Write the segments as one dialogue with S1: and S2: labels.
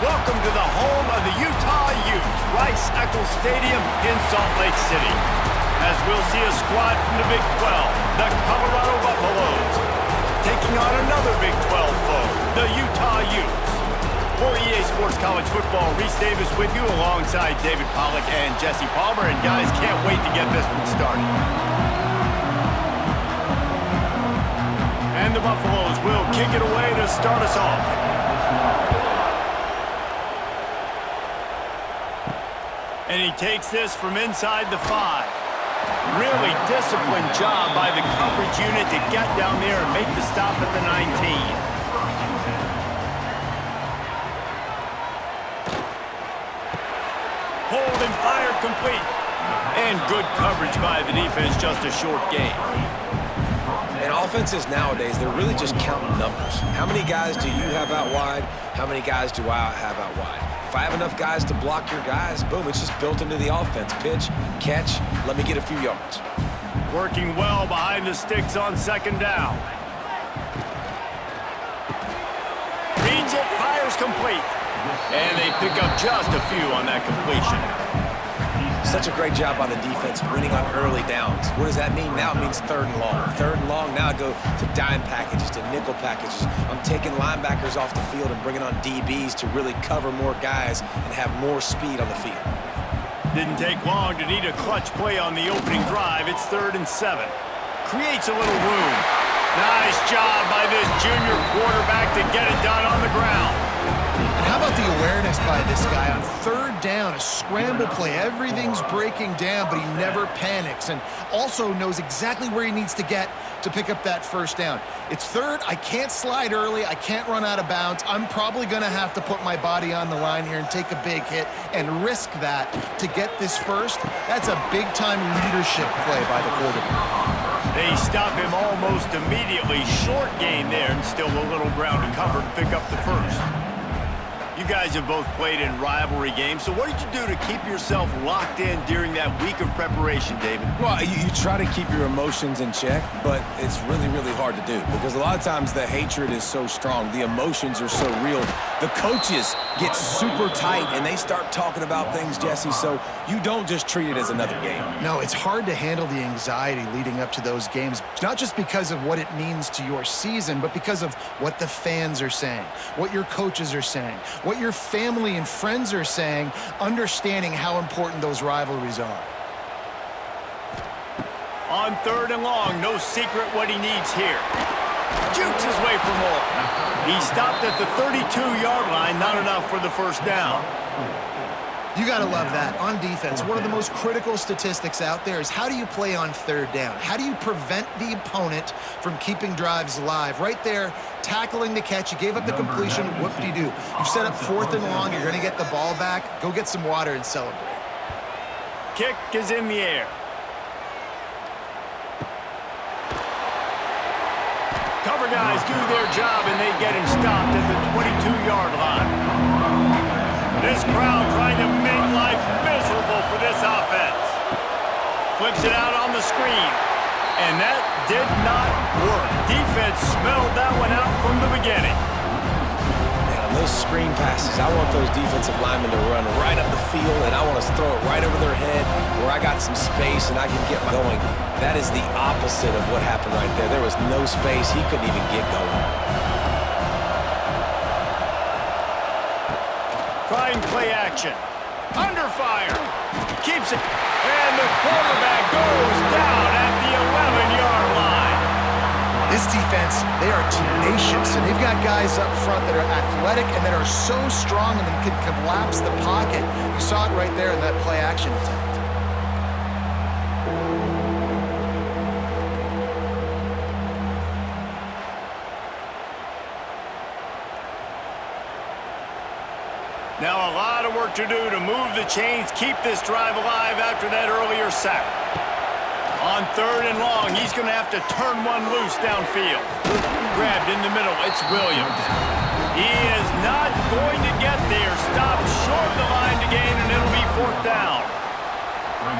S1: Welcome to the home of the Utah Utes, Rice-Eccles Stadium in Salt Lake City. As we'll see a squad from the Big 12, the Colorado Buffaloes, taking on another Big 12 foe, the Utah Utes. For EA Sports College Football, Reese Davis with you alongside David Pollack and Jesse Palmer. And guys, can't wait to get this one started. And the Buffaloes will kick it away to start us off. And he takes this from inside the 5. Really disciplined job by the coverage unit to get down there and make the stop at the 19. Hold and fire complete. And good coverage by the defense, just a short gain.
S2: And offenses nowadays, they're really just counting numbers. How many guys do you have out wide? How many guys do I have out wide? If I have enough guys to block your guys, boom, it's just built into the offense. Pitch, catch, let me get a few yards.
S1: Working well behind the sticks on second down. Reads it, fires complete. And they pick up just a few on that completion.
S2: Such a great job by the defense winning on early downs. What does that mean? Now it means 3rd and long. 3rd and long, now I go to dime packages, to nickel packages. I'm taking linebackers off the field and bringing on DBs to really cover more guys and have more speed on the field.
S1: Didn't take long to need a clutch play on the opening drive. It's 3rd and 7. Creates a little room. Nice job by this junior quarterback to get it done on the ground.
S3: And how about the awareness by this guy on 3rd down, a scramble play. Everything's breaking down, but he never panics and also knows exactly where he needs to get to pick up that 1st down. It's 3rd. I can't slide early. I can't run out of bounds. I'm probably going to have to put my body on the line here and take a big hit and risk that to get this 1st. That's a big-time leadership play by the quarterback.
S1: They stop him almost immediately. Short gain there and still a little ground to cover to pick up the 1st. You guys have both played in rivalry games, so what did you do to keep yourself locked in during that week of preparation, David?
S2: Well, you try to keep your emotions in check, but it's really, really hard to do because a lot of times the hatred is so strong. The emotions are so real. The coaches get super tight, and they start talking about things, Jesse, so you don't just treat it as another game.
S3: No, it's hard to handle the anxiety leading up to those games, not just because of what it means to your season, but because of what the fans are saying, what your coaches are saying, what your family and friends are saying, understanding how important those rivalries are.
S1: On 3rd and long, no secret what he needs here. Jukes his way for more. He stopped at the 32-yard line, not enough for the 1st down.
S3: You got to love that. On defense, one of the most critical statistics out there is how do you play on 3rd down? How do you prevent the opponent from keeping drives alive? Right there, tackling the catch. You gave up the completion. Whoop-de-doo. You've set up 4th and long. You're going to get the ball back. Go get some water and celebrate.
S1: Kick is in the air. Cover guys do their job, and they get him stopped at the 22-yard line. This crowd trying to make life miserable for this offense. Flips it out on the screen. And that did not work. Defense smelled that one out from the beginning.
S2: Man, on those screen passes, I want those defensive linemen to run right up the field, and I want to throw it right over their head where I got some space and I can get my going. That is the opposite of what happened right there. There was no space. He couldn't even get going.
S1: Trying play action. Under fire. Keeps it. And the quarterback goes down at the 11-yard line.
S3: This defense, they are tenacious, and they've got guys up front that are athletic and that are so strong and that can collapse the pocket. You saw it right there in that play action attempt.
S1: Now a lot of work to do to move the chains, keep this drive alive after that earlier sack. On 3rd and long, he's going to have to turn one loose downfield. Grabbed in the middle, it's Williams. He is not going to get there. Stopped short of the line to gain, and it'll be 4th down.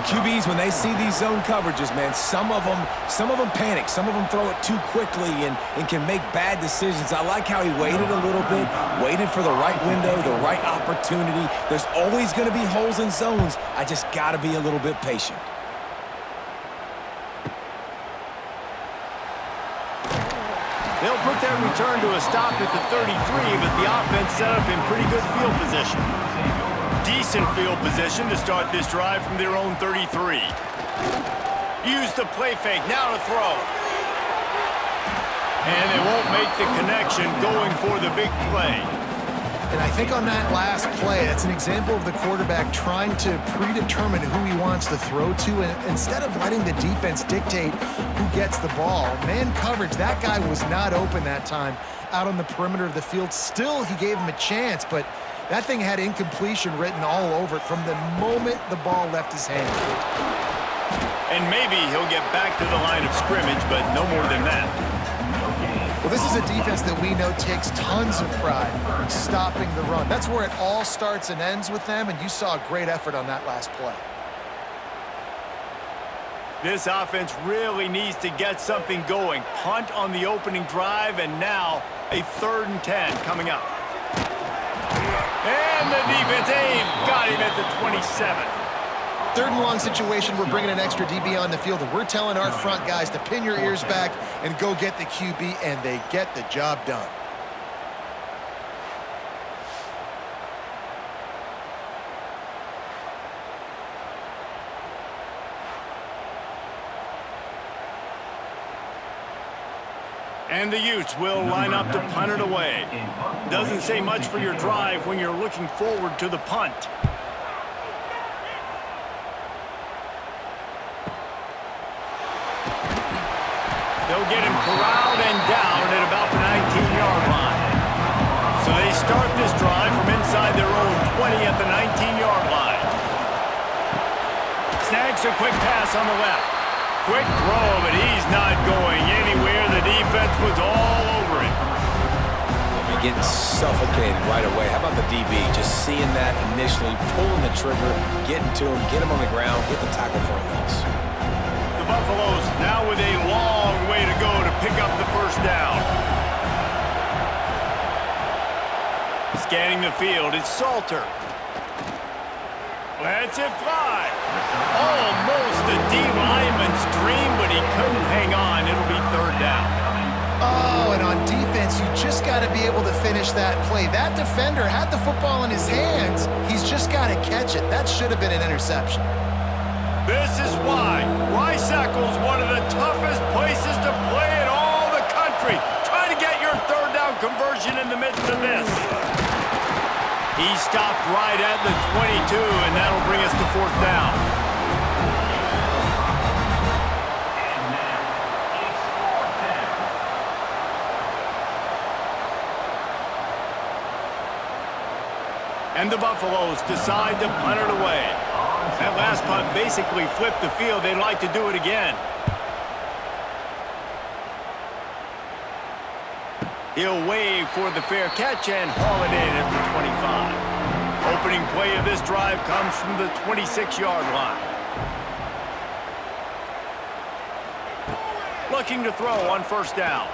S2: QBs, when they see these zone coverages, man, some of them panic. Some of them throw it too quickly and can make bad decisions. I like how he waited a little bit, waited for the right window, the right opportunity. There's always going to be holes in zones. I just got to be a little bit patient.
S1: They'll put that return to a stop at the 33, but the offense set up in pretty good field position. Decent field position to start this drive from their own 33. Use the play fake, now to throw. And they won't make the connection going for the big play.
S3: And I think on that last play, that's an example of the quarterback trying to predetermine who he wants to throw to, and instead of letting the defense dictate who gets the ball. Man coverage, that guy was not open that time out on the perimeter of the field. Still, he gave him a chance, but that thing had incompletion written all over it from the moment the ball left his hand.
S1: And maybe he'll get back to the line of scrimmage, but no more than that.
S3: Well, this is a defense that we know takes tons of pride in stopping the run. That's where it all starts and ends with them, and you saw a great effort on that last play.
S1: This offense really needs to get something going. Punt on the opening drive, and now a 3rd and 10 coming up. And the defense got him at the 27.
S3: 3rd and long situation, we're bringing an extra DB on the field, and we're telling our front guys to pin your ears back and go get the QB, and they get the job done.
S1: And the Utes will line up to punt it away. Doesn't say much for your drive when you're looking forward to the punt. They'll get him corralled and down at about the 19-yard line. So they start this drive from inside their own 20 at the 19-yard line. Snags a quick pass on the left. Quick throw, but he's not going anywhere. The defense was all over him.
S2: Getting suffocated right away. How about the DB? Just seeing that initially, pulling the trigger, getting to him, get him on the ground, get the tackle for a loss.
S1: The Buffaloes now with a long way to go to pick up the first down. Scanning the field, it's Salter. Lets it fly. Almost a D-lineman's dream, but he couldn't hang on. It'll be 3rd down.
S3: Oh, and on defense, you just got to be able to finish that play. That defender had the football in his hands. He's just got to catch it. That should have been an interception.
S1: This is why Rice-Eccles, one of the toughest places to play in all the country. Try to get your 3rd down conversion in the midst of this. He stopped right at the 22, and that'll bring us to 4th down. And the Buffaloes decide to punt it away. That last punt basically flipped the field. They'd like to do it again. He'll wave for the fair catch and haul it in at the 25. Opening play of this drive comes from the 26-yard line. Looking to throw on 1st down.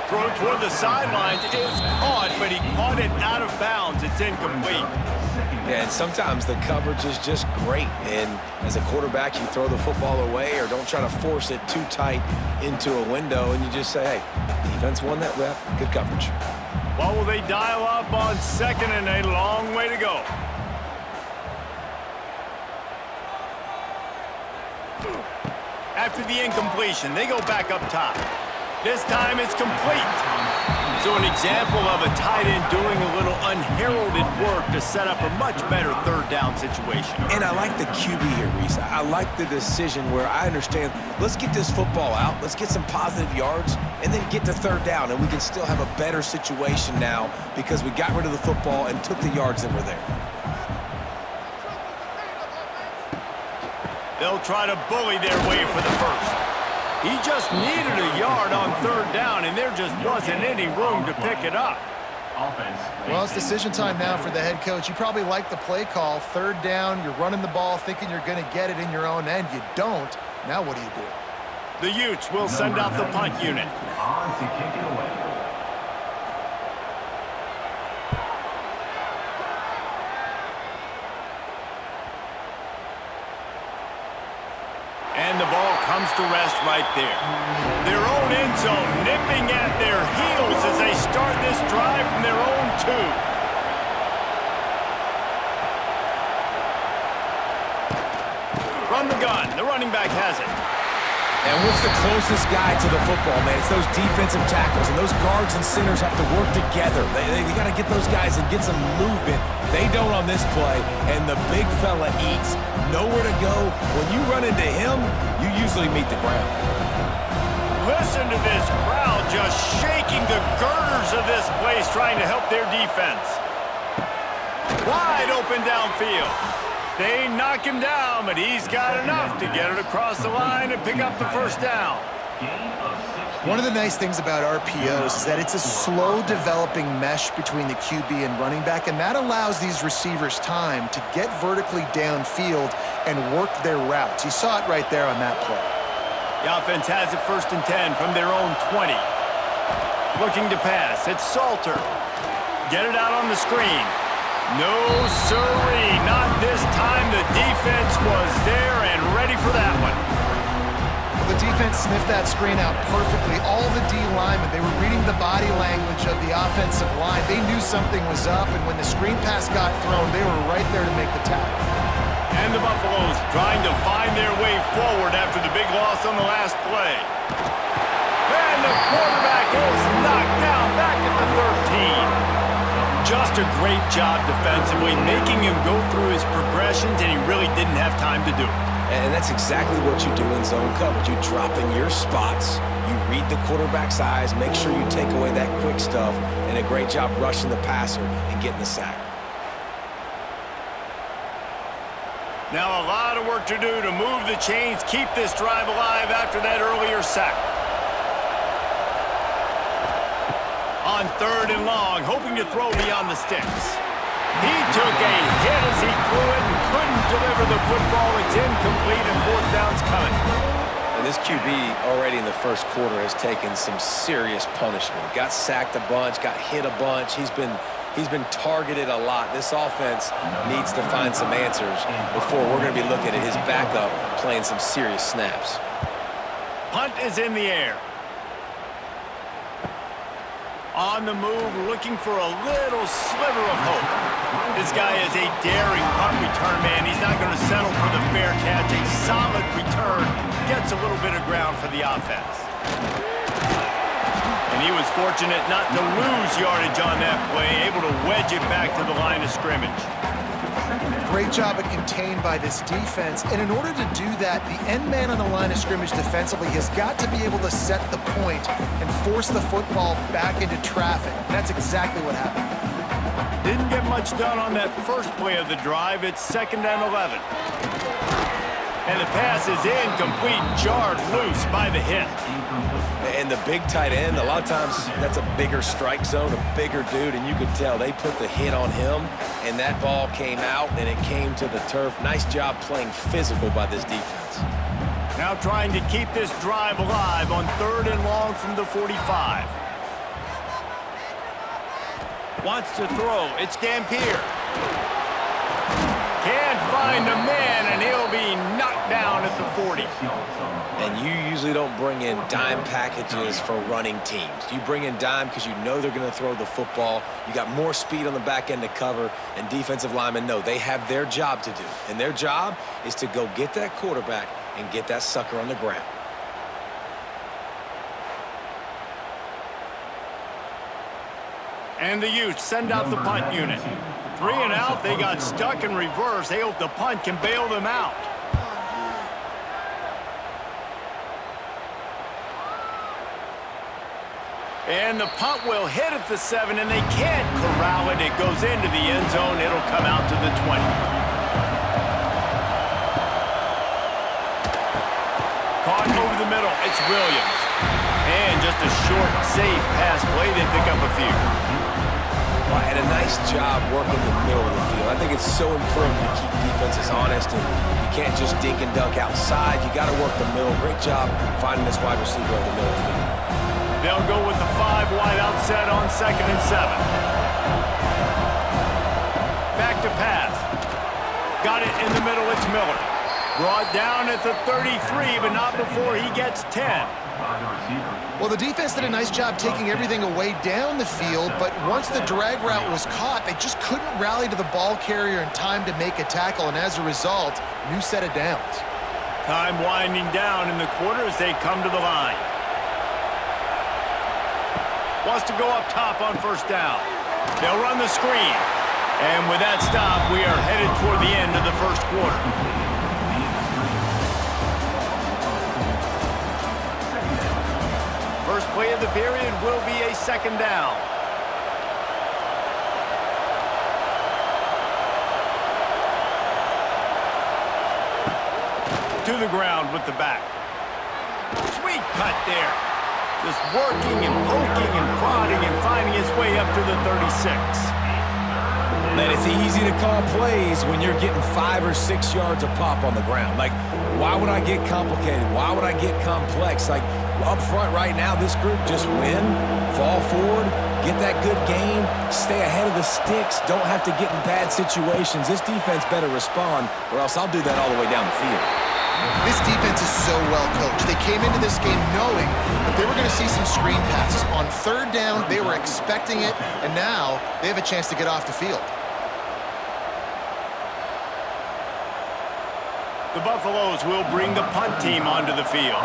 S1: Throw toward the sidelines is caught, but he caught it out of bounds. It's incomplete.
S2: Yeah, and sometimes the coverage is just great. And as a quarterback, you throw the football away or don't try to force it too tight into a window, and you just say, hey, defense won that rep, good coverage.
S1: What will they dial up on 2nd and a long way to go? After the incompletion, they go back up top. This time it's complete. So an example of a tight end doing a little unheralded work to set up a much better 3rd down situation.
S2: And I like the QB here, Reese. I like the decision where I understand, let's get this football out, let's get some positive yards, and then get to 3rd down, and we can still have a better situation now because we got rid of the football and took the yards that were there.
S1: They'll try to bully their way for the first. He just needed a yard on 3rd down, and there just wasn't any room to pick it up.
S3: Well, it's decision time now for the head coach. You probably like the play call. Third down, you're running the ball thinking you're going to get it in your own end. You don't. Now what do you do?
S1: The Utes will send out the punt unit. And the ball comes to rest right there. Their own end zone nipping at their heels as they start this drive from their own 2. From the gun, the running back has it.
S2: And what's the closest guy to the football, man? It's those defensive tackles, and those guards and centers have to work together. They got to get those guys and get some movement. They don't on this play, and the big fella eats. Nowhere to go. When you run into him, you usually meet the ground.
S1: Listen to this crowd just shaking the girders of this place, trying to help their defense. Wide open downfield. They knock him down, but he's got enough to get it across the line and pick up the first down.
S3: One of the nice things about RPOs is that it's a slow developing mesh between the QB and running back, and that allows these receivers time to get vertically downfield and work their routes. You saw it right there on that play.
S1: The offense has it 1st and 10 from their own 20. Looking to pass. It's Salter. Get it out on the screen. No, sirree, not this time. The defense was there and ready for that one.
S3: The defense sniffed that screen out perfectly. All the D linemen, they were reading the body language of the offensive line. They knew something was up, and when the screen pass got thrown, they were right there to make the tackle.
S1: And the Buffaloes trying to find their way forward after the big loss on the last play. And the quarterback is knocked down back at the 13. Just a great job defensively, making him go through his progressions, and he really didn't have time to do it.
S2: And that's exactly what you do in zone coverage. You drop in your spots, you read the quarterback's eyes, make sure you take away that quick stuff, and a great job rushing the passer and getting the sack.
S1: Now a lot of work to do to move the chains, keep this drive alive after that earlier sack. On 3rd and long, hoping to throw beyond the sticks. He took a hit as he threw it and couldn't deliver the football. It's incomplete and 4th down's coming.
S2: And this QB already in the first quarter has taken some serious punishment. Got sacked a bunch, got hit a bunch. He's been targeted a lot. This offense needs to find some answers before we're going to be looking at his backup playing some serious snaps.
S1: Punt is in the air. On the move, looking for a little sliver of hope. This guy is a daring punt return man. He's not going to settle for the fair catch. A solid return gets a little bit of ground for the offense. And he was fortunate not to lose yardage on that play, able to wedge it back to the line of scrimmage.
S3: Great job at contained by this defense. And in order to do that, the end man on the line of scrimmage defensively has got to be able to set the point and force the football back into traffic. And that's exactly what happened.
S1: Didn't get much done on that first play of the drive. It's 2nd and 11. And the pass is incomplete, jarred loose by the hit.
S2: And the big tight end, a lot of times that's a bigger strike zone, a bigger dude, and you could tell they put the hit on him, and that ball came out, and it came to the turf. Nice job playing physical by this defense.
S1: Now trying to keep this drive alive on 3rd and long from the 45. Wants to throw. It's Dampier. Can't find a man, and he'll be knocked down at the 40.
S2: And you usually don't bring in dime packages for running teams. You bring in dime because you know they're going to throw the football. You got more speed on the back end to cover, and defensive linemen know they have their job to do. And their job is to go get that quarterback and get that sucker on the ground.
S1: And the Utes send out the punt unit. 3 and out, they got stuck in reverse. They hope the punt can bail them out. And the punt will hit at the 7, and they can't corral it. It goes into the end zone. It'll come out to the 20. Caught over the middle. It's Williams. And just a short, safe pass play. They pick up a few.
S2: Well, and a nice job working the middle of the field. I think it's so important to keep defenses honest, and you can't just dink and dunk outside. You got to work the middle. Great job finding this wide receiver over the middle of the field.
S1: They'll go with the 5 wide out set on 2nd and 7. Back to pass. Got it in the middle. It's Miller. Brought down at the 33, but not before he gets 10.
S3: Well, the defense did a nice job taking everything away down the field, but once the drag route was caught, they just couldn't rally to the ball carrier in time to make a tackle, and as a result, new set of downs.
S1: Time winding down in the quarter as they come to the line. Wants to go up top on 1st down. They'll run the screen. And with that stop, we are headed toward the end of the 1st quarter. First play of the period will be a 2nd down. To the ground with the back. Sweet cut there. Just working and poking and prodding and finding his way up to the 36.
S2: Man, it's easy to call plays when you're getting 5 or 6 yards of pop on the ground. Like, why would I get complicated? Why would I get complex? Like, up front right now, this group just win, fall forward, get that good game, stay ahead of the sticks, don't have to get in bad situations. This defense better respond, or else I'll do that all the way down the field.
S3: This defense is so well coached. They came into this game knowing that they were going to see some screen passes. On 3rd down, they were expecting it, and now they have a chance to get off the field.
S1: The Buffaloes will bring the punt team onto the field.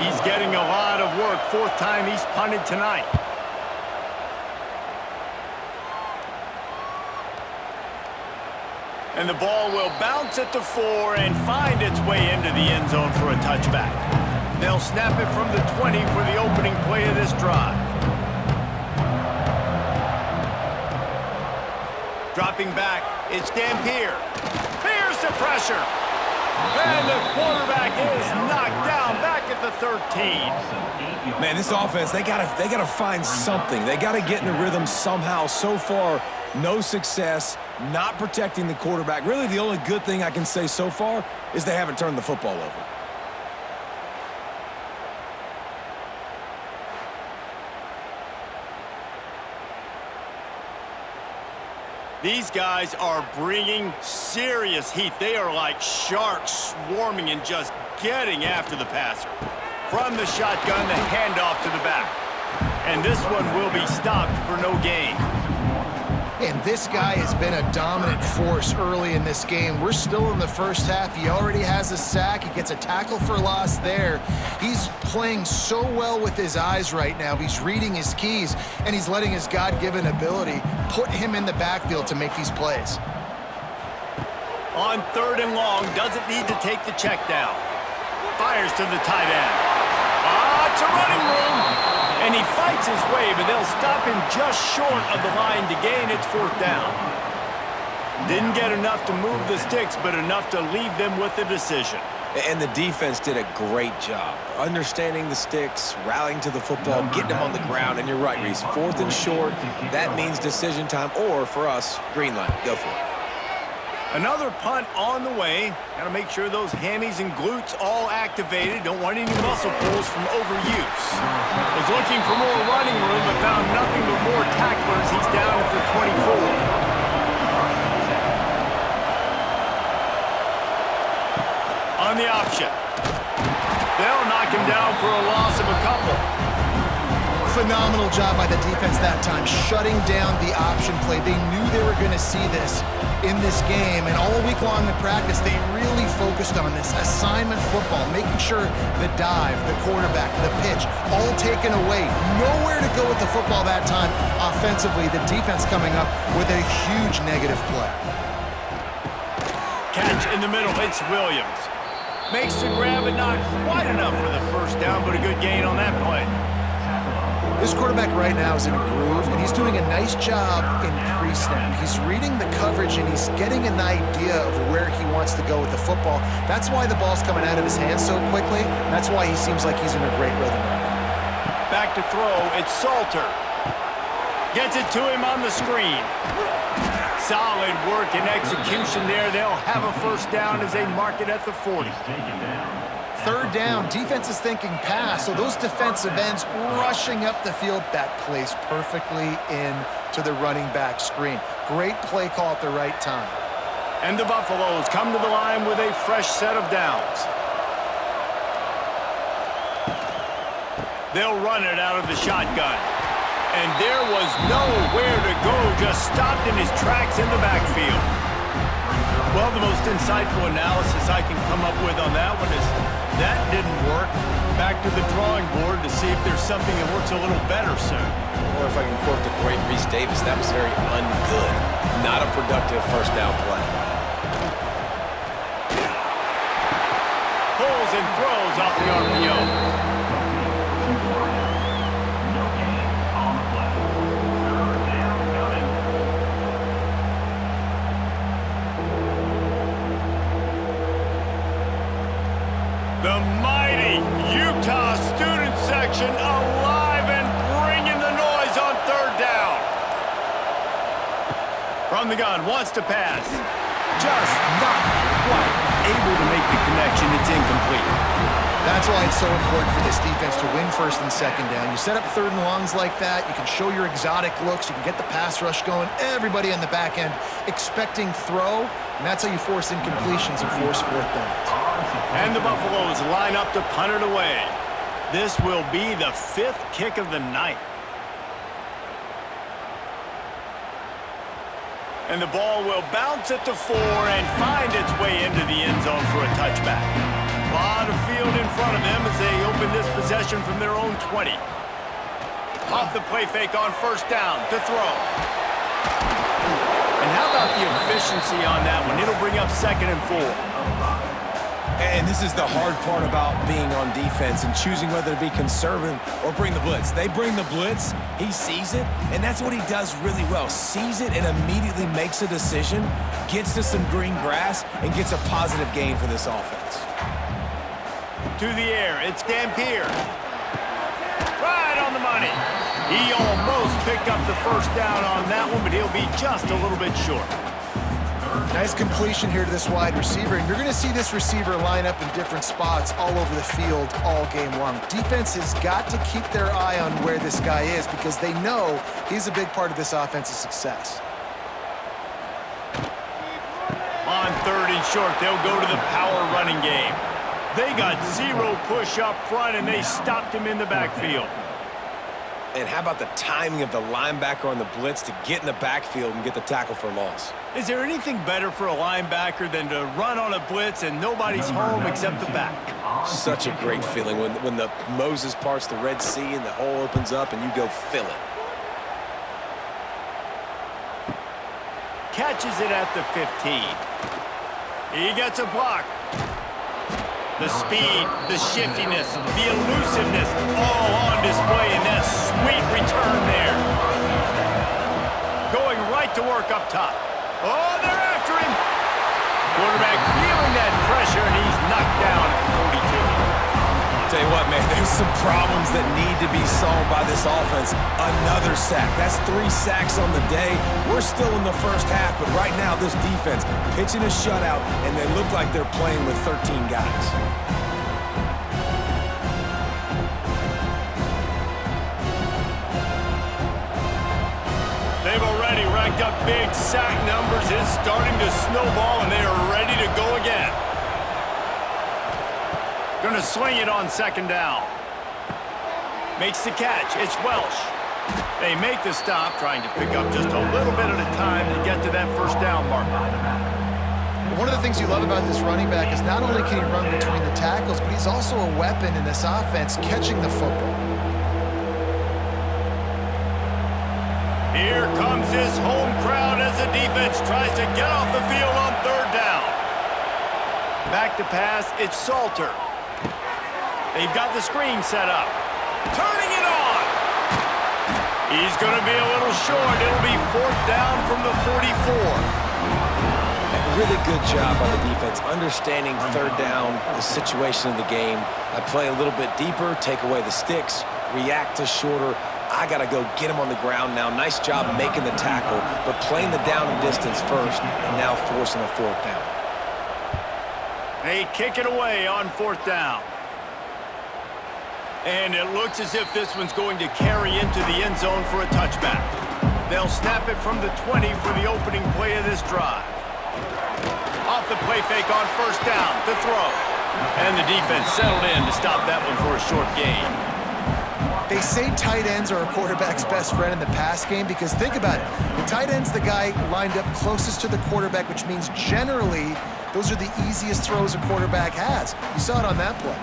S1: He's getting a lot of work. 4th time he's punted tonight. And the ball will bounce at the 4 and find its way into the end zone for a touchback. They'll snap it from the 20 for the opening play of this drive. Dropping back, it's Dampier. Here's the pressure. And the quarterback is knocked down back at the 13.
S2: Man, this offense, they gotta find something. They gotta get in a rhythm somehow. So far, no success, not protecting the quarterback. Really, the only good thing I can say so far is they haven't turned the football over.
S1: These guys are bringing serious heat. They are like sharks swarming and just getting after the passer. From the shotgun, the handoff to the back. And this one will be stopped for no gain.
S3: And this guy has been a dominant force early in this game. We're still in the 1st half. He already has a sack. He gets a tackle for loss there. He's playing so well with his eyes right now. He's reading his keys, and he's letting his God-given ability put him in the backfield to make these plays.
S1: On 3rd and long, doesn't need to take the check down. Fires to the tight end. It's a running room. And he fights his way, but they'll stop him just short of the line to gain. It's 4th down. Didn't get enough to move the sticks, but enough to leave them with a decision.
S2: And the defense did a great job. Understanding the sticks, rallying to the football, getting them on the ground. And you're right, Reese. 4th and short, that means decision time. Or, for us, green light. Go for it.
S1: Another punt on the way. Got to make sure those hammies and glutes all activated. Don't want any muscle pulls from overuse. Was looking for more running room, but found nothing but more tacklers. He's down at the 24. On the option. They'll knock him down for a loss of a couple.
S3: Phenomenal job by the defense that time, shutting down the option play. They knew they were going to see this in this game, and all week long in practice, they really focused on this assignment football, making sure the dive, the quarterback, the pitch, all taken away. Nowhere to go with the football that time offensively. The defense coming up with a huge negative play.
S1: Catch in the middle, it's Williams. Makes the grab and not quite enough for the 1st down, but a good gain on that play.
S3: This quarterback right now is in a groove, and he's doing a nice job in pre-snap. He's reading the coverage, and he's getting an idea of where he wants to go with the football. That's why the ball's coming out of his hands so quickly. That's why he seems like he's in a great rhythm right now.
S1: Back to throw, it's Salter. Gets it to him on the screen. Solid work and execution there. They'll have a first down as they mark it at the 40.
S3: Third down, defense is thinking pass, so those defensive ends rushing up the field, that plays perfectly into the running back screen. Great play call at the right time.
S1: And the Buffaloes come to the line with a fresh set of downs. They'll run it out of the shotgun. And there was nowhere to go, just stopped in his tracks in the backfield. Well, the most insightful analysis I can come up with on that one is that didn't work. Back to the drawing board to see if there's something that works a little better, sir.
S2: Or if I can quote the great Reese Davis, that was very ungood. Not a productive first down play.
S1: Pulls and throws off the RPO. The mighty Utah student section alive and bringing the noise on third down. From the gun, wants to pass. Just not quite able to make the connection. It's incomplete.
S3: That's why it's so important for this defense to win first and second down. You set up third and longs like that, you can show your exotic looks, you can get the pass rush going, everybody on the back end expecting throw, and that's how you force incompletions and force fourth downs.
S1: And the Buffaloes line up to punt it away. This will be the 5th kick of the night. And the ball will bounce at the 4 and find its way into the end zone for a touchback. A lot of field in front of them as they open this possession from their own 20. Off the play fake on first down to throw. And how about the efficiency on that one? It'll bring up 2nd and 4.
S2: And this is the hard part about being on defense and choosing whether to be conservative or bring the blitz. They bring the blitz, he sees it, and that's what he does really well. Sees it and immediately makes a decision, gets to some green grass, and gets a positive gain for this offense.
S1: To the air, it's Dampier. Right on the money. He almost picked up the first down on that one, but he'll be just a little bit short.
S3: Nice completion here to this wide receiver, and you're going to see this receiver line up in different spots all over the field all game long. Defense has got to keep their eye on where this guy is because they know he's a big part of this offense's success.
S1: On 3rd and short, they'll go to the power running game. They got 0 push up front, and they stopped him in the backfield.
S2: And how about the timing of the linebacker on the blitz to get in the backfield and get the tackle for loss?
S1: Is there anything better for a linebacker than to run on a blitz and nobody's home except the back?
S2: Such a great feeling when the Moses parts the Red Sea and the hole opens up and you go fill it.
S1: Catches it at the 15. He gets a block. The speed, the shiftiness, the elusiveness, all on display in that sweet return there. Going right to work up top. Oh, they're after him. Quarterback feeling that pressure, and he's knocked down at the 42.
S2: Tell you what, man, there's some problems that need to be solved by this offense. Another sack. That's 3 sacks on the day. We're still in the first half, but right now this defense pitching a shutout, and they look like they're playing with 13 guys.
S1: They've already racked up big sack numbers. It's starting to snowball, and they are ready to go again. Gonna swing it on 2nd down. Makes the catch. It's Welsh. They make the stop, trying to pick up just a little bit at a time to get to that first down marker.
S3: One of the things you love about this running back is not only can he run between the tackles, but he's also a weapon in this offense catching the football.
S1: Here comes his home crowd as the defense tries to get off the field on 3rd down. Back to pass, it's Salter. They've got the screen set up. Turning it on. He's going to be a little short. It'll be 4th down from the 44.
S2: Really good job on the defense, understanding 3rd down, the situation of the game. I play a little bit deeper, take away the sticks, react to shorter. I got to go get him on the ground now. Nice job making the tackle, but playing the down and distance first, and now forcing a fourth down.
S1: They kick it away on fourth down. And it looks as if this one's going to carry into the end zone for a touchback. They'll snap it from the 20 for the opening play of this drive. Off the play fake on first down, the throw. And the defense settled in to stop that one for a short gain.
S3: They say tight ends are a quarterback's best friend in the pass game because think about it. The tight end's the guy lined up closest to the quarterback, which means generally those are the easiest throws a quarterback has. You saw it on that play.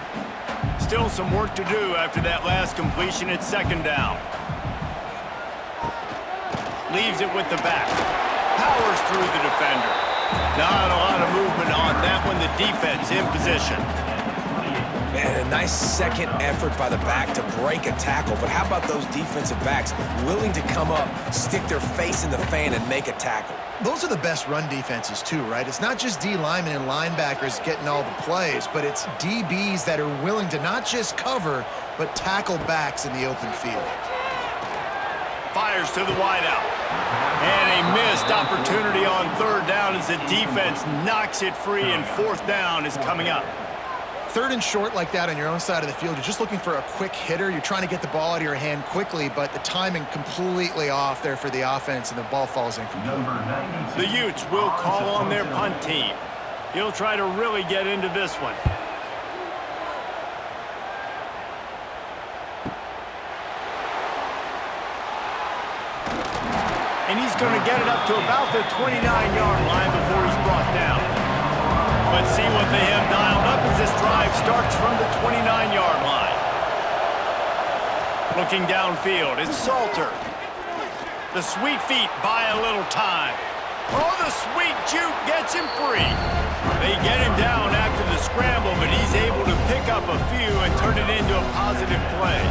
S1: Still some work to do after that last completion at second down. Leaves it with the back. Powers through the defender. Not a lot of movement on that one. The defense in position.
S2: Man, a nice second effort by the back to break a tackle. But how about those defensive backs willing to come up, stick their face in the fan, and make a tackle?
S3: Those are the best run defenses too, right? It's not just D linemen and linebackers getting all the plays, but it's DBs that are willing to not just cover, but tackle backs in the open field.
S1: Fires to the wideout. And a missed opportunity on third down as the defense knocks it free, and fourth down is coming up.
S3: Third and short like that on your own side of the field, you're just looking for a quick hitter. You're trying to get the ball out of your hand quickly, but the timing completely off there for the offense, and the ball falls incomplete.
S1: The Utes will call on their punt team. He'll try to really get into this one. And he's going to get it up to about the 29-yard line before he's brought down. Let's see what they have dialed up as this drive starts from the 29-yard line. Looking downfield, it's Salter. The sweet feet buy a little time. Oh, the sweet juke gets him free. They get him down after the scramble, but he's able to pick up a few and turn it into a positive play.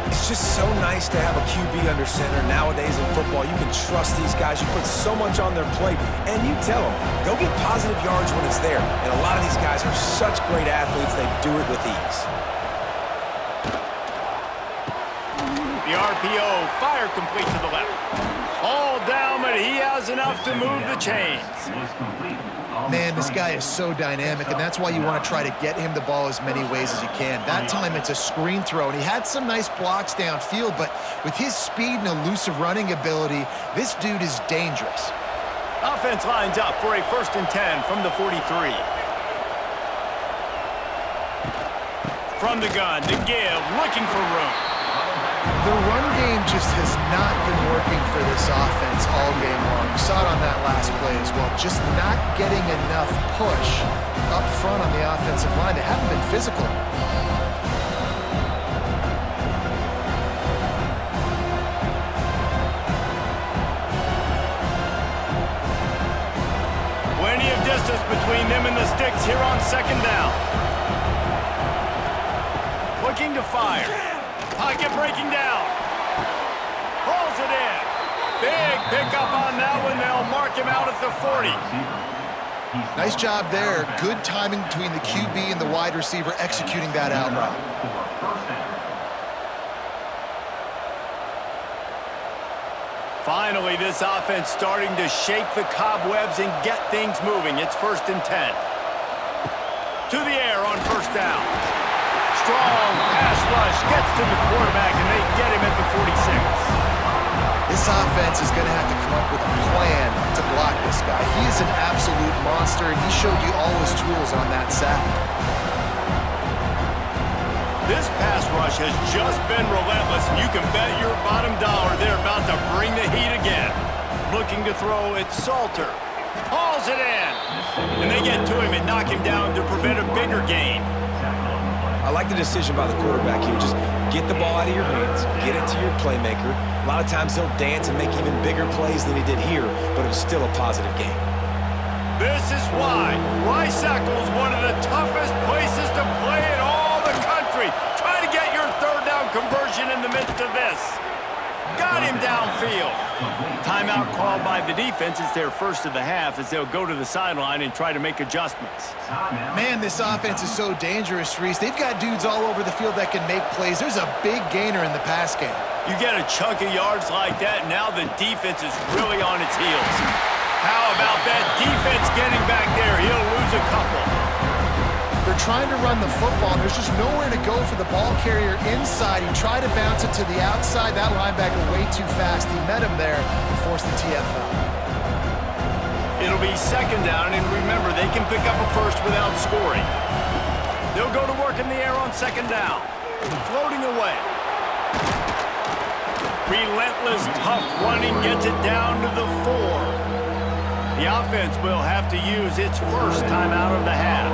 S2: It's just so nice to have a QB under center nowadays in football. You can trust these guys. You put so much on their plate, and you tell them, go get positive yards when it's there. And a lot of these guys are such great athletes, they do it with ease.
S1: The RPO, fire complete to the left. All down, but he has enough to move the chains.
S3: Man, this guy is so dynamic, and that's why you want to try to get him the ball as many ways as you can. That time it's a screen throw, and he had some nice blocks downfield, but with his speed and elusive running ability, this dude is dangerous.
S1: Offense lines up for a 1st and 10 from the 43. From the gun to give, looking for room.
S3: The run game just has not been working for this offense all game long. You saw it on that last play as well. Just not getting enough push up front on the offensive line. They haven't been physical.
S1: Plenty of distance between them and the sticks here on second down. Looking to fire. Pocket breaking down. Pulls it in. Big pickup on that one. They'll mark him out at the 40.
S3: Nice job there. Good timing between the QB and the wide receiver executing that out route.
S1: Finally, this offense starting to shake the cobwebs and get things moving. It's 1st and 10. To the air on first down. Strong pass rush gets to the quarterback, and they get him at the 46.
S3: This offense is going to have to come up with a plan to block this guy. He is an absolute monster, and he showed you all his tools on that sack.
S1: This pass rush has just been relentless, and you can bet your bottom dollar they're about to bring the heat again. Looking to throw, it's Salter. Hauls it in. And they get to him and knock him down to prevent a bigger gain.
S2: I like the decision by the quarterback here. Just get the ball out of your hands, get it to your playmaker. A lot of times he'll dance and make even bigger plays than he did here, but it was still a positive game.
S1: This is why Rice Eccles, one of the toughest places to play in all the country. Try to get your third down conversion in the midst of this. Got him downfield. Timeout called by the defense. It's their first of the half as they'll go to the sideline and try to make adjustments.
S3: Man, this offense is so dangerous, Reese. They've got dudes all over the field that can make plays. There's a big gainer in the pass game.
S1: You get a chunk of yards like that, now the defense is really on its heels. How about that defense getting back there? He'll lose a couple.
S3: They're trying to run the football, and there's just nowhere to go for the ball carrier inside. He tried to bounce it to the outside. That linebacker way too fast. He met him there and forced the TFL.
S1: It'll be second down, and remember, they can pick up a first without scoring. They'll go to work in the air on second down. Floating away. Relentless, tough running gets it down to the 4. The offense will have to use its first time out of the half.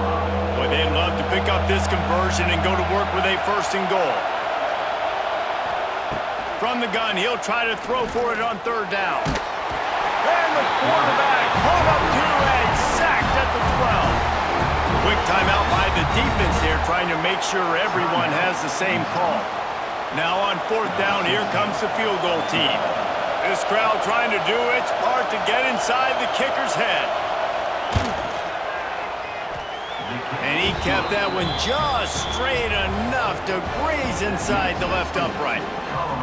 S1: Boy, they'd love to pick up this conversion and go to work with a first and goal. From the gun, he'll try to throw for it on third down. And the quarterback pulled up to and sacked at the 12. Quick timeout by the defense here, trying to make sure everyone has the same call. Now on fourth down, here comes the field goal team. This crowd trying to do its part to get inside the kicker's head. And he kept that one just straight enough to graze inside the left upright.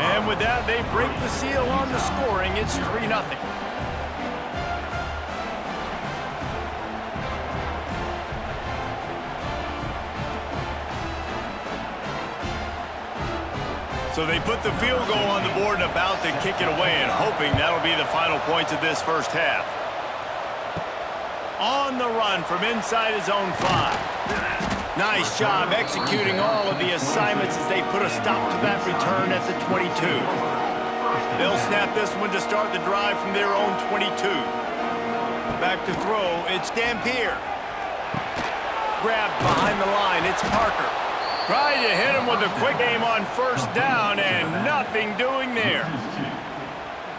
S1: And with that, they break the seal on the scoring. It's 3-0. So they put the field goal on the board and about to kick it away, and hoping that'll be the final points of this first half. On the run from inside his own 5. Nice job executing all of the assignments as they put a stop to that return at the 22. They'll snap this one to start the drive from their own 22. Back to throw, it's Dampier. Grabbed behind the line, it's Parker. Tried to hit him with a quick aim on first down, and nothing doing there.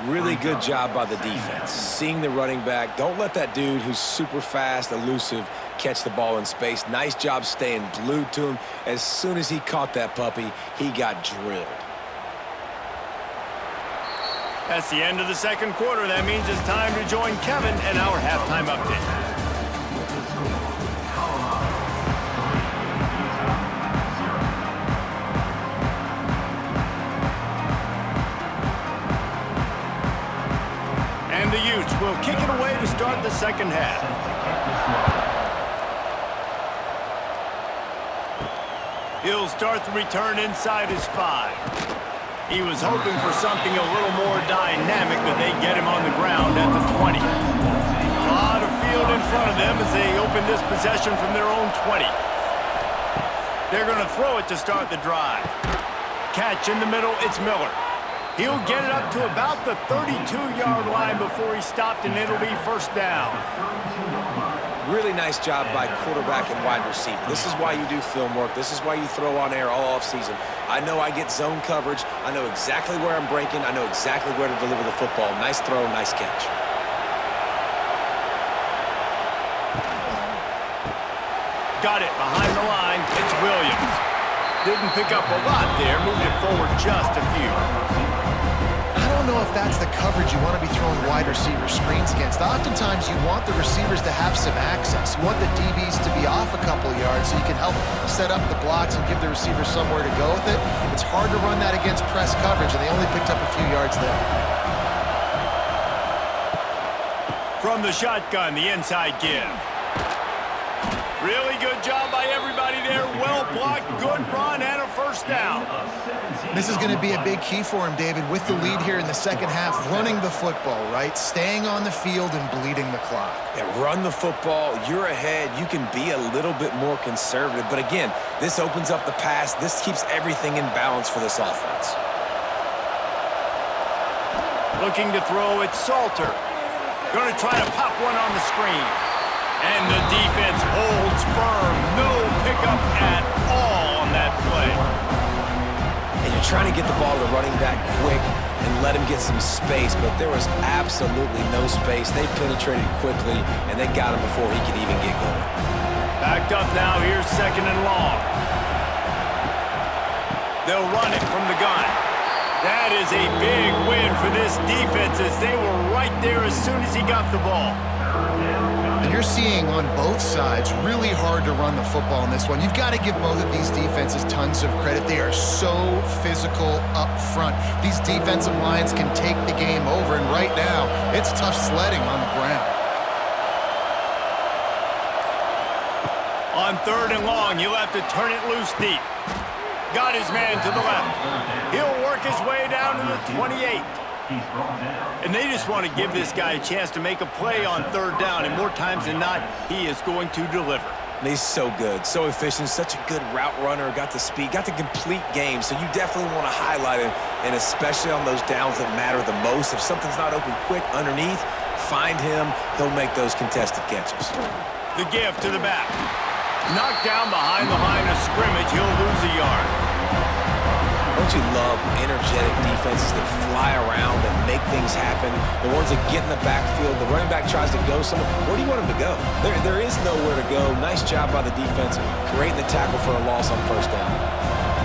S2: Really good job by the defense. Seeing the running back. Don't let that dude who's super fast, elusive, catch the ball in space. Nice job staying glued to him. As soon as he caught that puppy, he got drilled.
S1: That's the end of the second quarter. That means it's time to join Kevin and our halftime update. The Utes will kick it away to start the second half. He'll start the return inside his 5. He was hoping for something a little more dynamic, but they get him on the ground at the 20. A lot of field in front of them as they open this possession from their own 20. They're going to throw it to start the drive. Catch in the middle, it's Miller. He'll get it up to about the 32-yard line before he stopped, and it'll be first down.
S2: Really nice job by quarterback and wide receiver. This is why you do film work. This is why you throw on air all offseason. I know I get zone coverage. I know exactly where I'm breaking. I know exactly where to deliver the football. Nice throw, nice catch.
S1: Got it behind the line. It's Williams. Didn't pick up a lot there. Moved it forward just a few.
S3: I don't know if that's the coverage you want to be throwing wide receiver screens against. Oftentimes, you want the receivers to have some access. You want the DBs to be off a couple yards so you can help set up the blocks and give the receiver somewhere to go with it. It's hard to run that against press coverage, and they only picked up a few yards there.
S1: From the shotgun, the inside give. Really good job by everybody there. Well blocked, good run, and a first down.
S3: This is going to be a big key for him, David, with the lead here in the second half, running the football, right? Staying on the field and bleeding the clock.
S2: Yeah, run the football. You're ahead. You can be a little bit more conservative. But again, this opens up the pass. This keeps everything in balance for this offense.
S1: Looking to throw, it's Salter. Going to try to pop one on the screen. And the defense holds firm. No pickup at all on that play.
S2: And you're trying to get the ball to the running back quick and let him get some space, but there was absolutely no space. They penetrated quickly, and they got him before he could even get going.
S1: Backed up now. Here's second and long. They'll run it from the gun. That is a big win for this defense as they were right there as soon as he got the ball.
S3: You're seeing on both sides really hard to run the football in this one. You've got to give both of these defenses tons of credit. They are so physical up front. These defensive lines can take the game over, and right now, it's tough sledding on the ground.
S1: On 3rd and long, he'll have to turn it loose deep. Got his man to the left. He'll work his way down to the 28. And they just want to give this guy a chance to make a play on 3rd down, and more times than not, he is going to deliver.
S2: He's so good, so efficient, such a good route runner, got the speed, got the complete game, so you definitely want to highlight him, and especially on those downs that matter the most. If something's not open quick underneath, find him, he'll make those contested catches.
S1: The give to the back. Knocked down behind the line of scrimmage, he'll lose a yard.
S2: Don't you love energetic defenses that fly around and make things happen? The ones that get in the backfield, the running back tries to go somewhere. Where do you want him to go? There is nowhere to go. Nice job by the defense, creating the tackle for a loss on 1st down.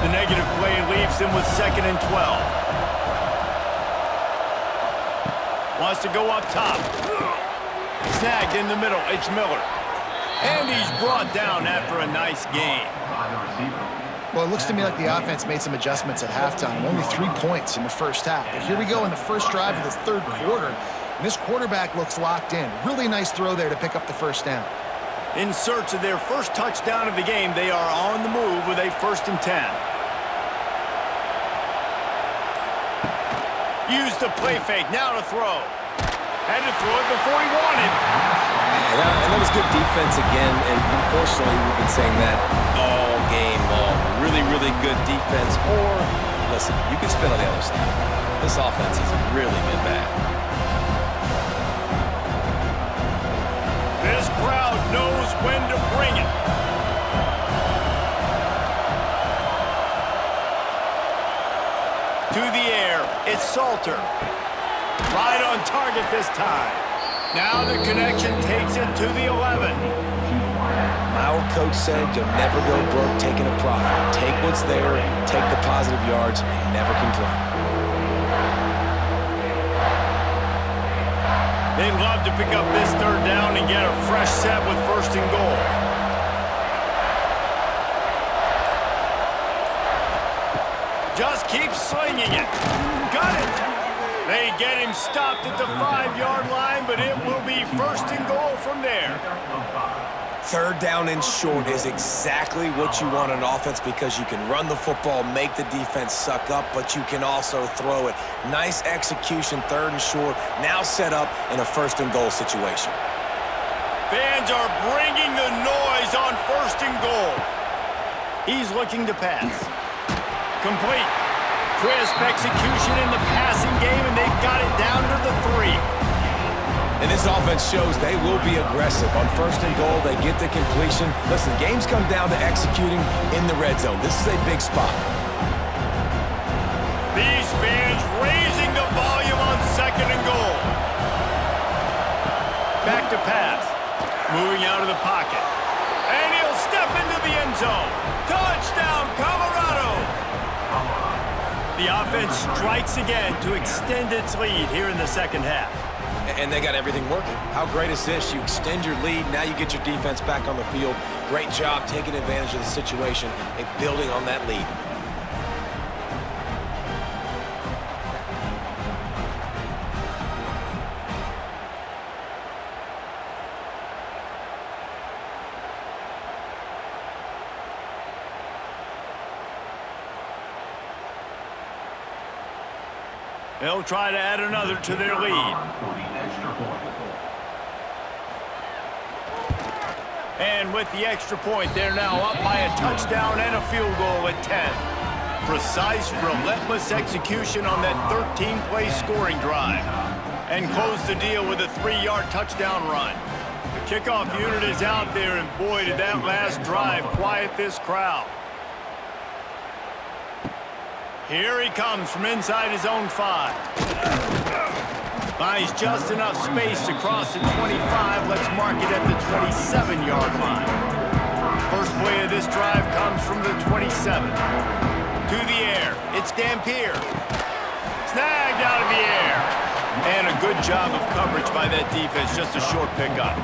S1: The negative play leaves him with 2nd and 12. Wants to go up top. Snagged in the middle, it's Miller. And he's brought down after a nice gain.
S3: Well, it looks to me like the offense made some adjustments at halftime. Only 3 points in the first half. But here we go in the first drive of this 3rd quarter. And this quarterback looks locked in. Really nice throw there to pick up the 1st down.
S1: In search of their first touchdown of the game, they are on the move with a 1st and 10. Used the play fake, now to throw. Had to throw it before he wanted.
S2: And that was good defense again, and unfortunately we've been saying that all game long. Really, really good defense, or, listen, you can spin on the other side. This offense has really been bad.
S1: This crowd knows when to bring it. To the air, it's Salter. Right on target this time. Now the connection takes it to the 11.
S2: My old coach said you'll never go broke taking a profit. Take what's there, take the positive yards, and never complain.
S1: They'd love to pick up this 3rd down and get a fresh set with 1st and goal. Just keep slinging it. Got it. They get him stopped at the 5-yard line, but it will be 1st and goal from there.
S2: 3rd down and short is exactly what you want on offense, because you can run the football, make the defense suck up, but you can also throw it. Nice execution, 3rd and short, now set up in a 1st and goal situation.
S1: Fans are bringing the noise on 1st and goal. He's looking to pass. Complete. Crisp execution in the passing game, and they've got it down to the 3.
S2: And this offense shows they will be aggressive. On 1st and goal, they get the completion. Listen, games come down to executing in the red zone. This is a big spot.
S1: These fans raising the volume on 2nd and goal. Back to pass. Moving out of the pocket. And he'll step into the end zone. Touchdown, Colorado! The offense strikes again to extend its lead here in the 2nd half.
S2: And they got everything working. How great is this? You extend your lead, now you get your defense back on the field. Great job taking advantage of the situation and building on that lead.
S1: They'll try to add another to their lead. And with the extra point, they're now up by a touchdown and a field goal at 10. Precise, relentless execution on that 13-play scoring drive. And close the deal with a 3-yard touchdown run. The kickoff unit is out there, and boy, did that last drive quiet this crowd. Here he comes from inside his own 5. Buys just enough space to cross the 25. Let's mark it at the 27-yard line. First play of this drive comes from the 27. To the air. It's Dampier. Snagged out of the air. And a good job of coverage by that defense. Just a short pickup.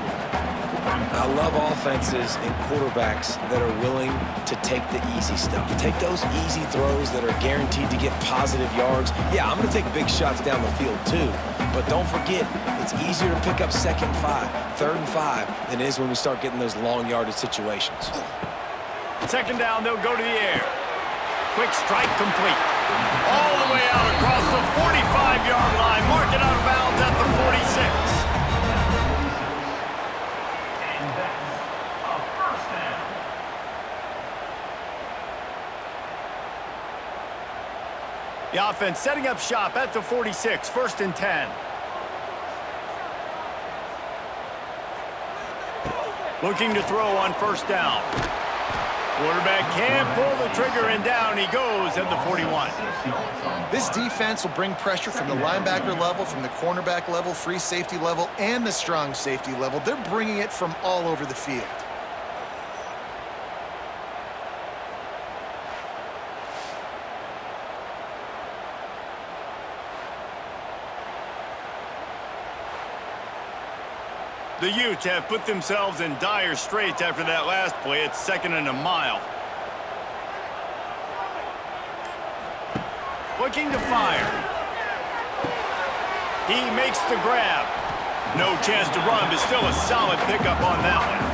S2: I love offenses and quarterbacks that are willing to take the easy stuff. Take those easy throws that are guaranteed to get positive yards. Yeah, I'm going to take big shots down the field too, but don't forget, it's easier to pick up 2nd and 5, 3rd and 5 than it is when we start getting those long yardage situations.
S1: 2nd down, they'll go to the air. Quick strike complete. All the way out across the 45-yard line. Mark it out of bounds at the 46. The offense setting up shop at the 46, 1st and 10. Looking to throw on 1st down. Quarterback can't pull the trigger, and down he goes at the 41.
S3: This defense will bring pressure from the linebacker level, from the cornerback level, free safety level, and the strong safety level. They're bringing it from all over the field.
S1: The Utes have put themselves in dire straits after that last play. It's 2nd and a mile. Looking to fire. He makes the grab. No chance to run, but still a solid pickup on that one.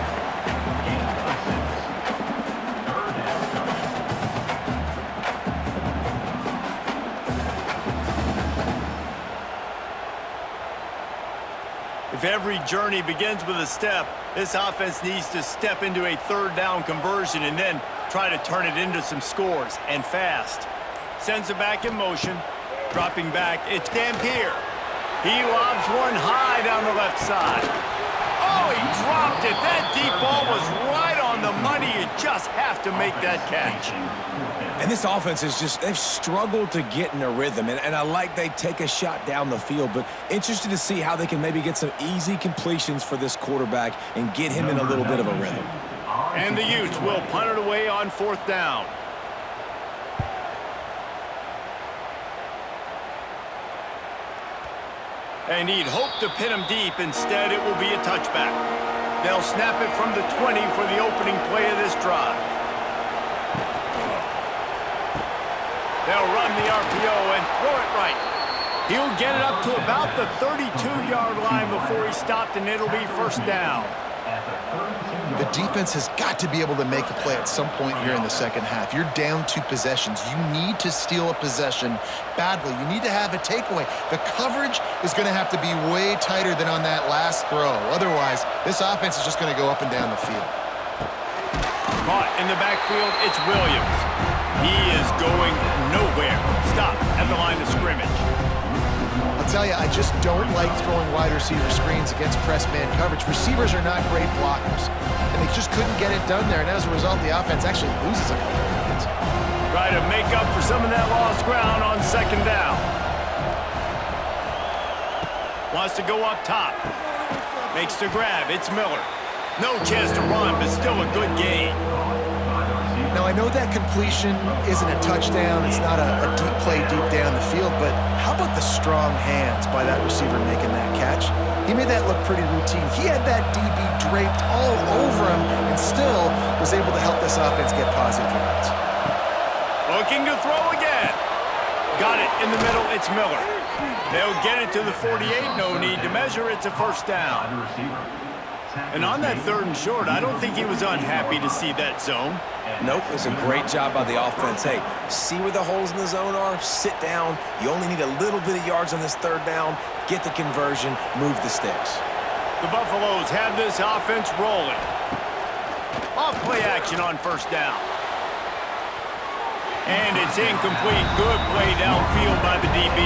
S1: If every journey begins with a step, this offense needs to step into a 3rd down conversion and then try to turn it into some scores, and fast. Sends it back in motion. Dropping back, it's Dampier. He lobs one high down the left side. Oh, he dropped it. That deep ball was right on the money. You just have to make that catch.
S2: And this offense is just, they've struggled to get in a rhythm. And I like they take a shot down the field, but interested to see how they can maybe get some easy completions for this quarterback and get him in a little bit of a rhythm.
S1: And the Utes will punt it away on 4th down. And he'd hope to pin him deep. Instead, it will be a touchback. They'll snap it from the 20 for the opening play of this drive. They'll run the RPO and throw it right. He'll get it up to about the 32-yard line before he stopped, and it'll be 1st down.
S3: The defense has got to be able to make a play at some point here in the 2nd half. You're down 2 possessions. You need to steal a possession badly. You need to have a takeaway. The coverage is going to have to be way tighter than on that last throw. Otherwise, this offense is just going to go up and down the field.
S1: Caught in the backfield, it's Williams. He is going nowhere. Stop at the line of scrimmage.
S3: I'll tell you, I just don't like throwing wide receiver screens against press man coverage. Receivers are not great blockers, and they just couldn't get it done there, and as a result, the offense actually loses a couple of yards.
S1: Try to make up for some of that lost ground on 2nd down. Wants to go up top. Makes the grab. It's Miller. No chance to run, but still a good gain.
S3: Now, I know that completion isn't a touchdown. It's not a deep play deep down the field, but how about the strong hands by that receiver making that catch? He made that look pretty routine. He had that DB draped all over him and still was able to help this offense get positive yards.
S1: Looking to throw again. Got it in the middle. It's Miller. They'll get it to the 48. No need to measure. It's a 1st down. And on that 3rd and short, I don't think he was unhappy to see that zone.
S2: Nope, it was a great job by the offense. Hey, see where the holes in the zone are? Sit down. You only need a little bit of yards on this 3rd down. Get the conversion. Move the sticks.
S1: The Buffaloes have this offense rolling. Off play action on 1st down. And it's incomplete. Good play downfield by the DB.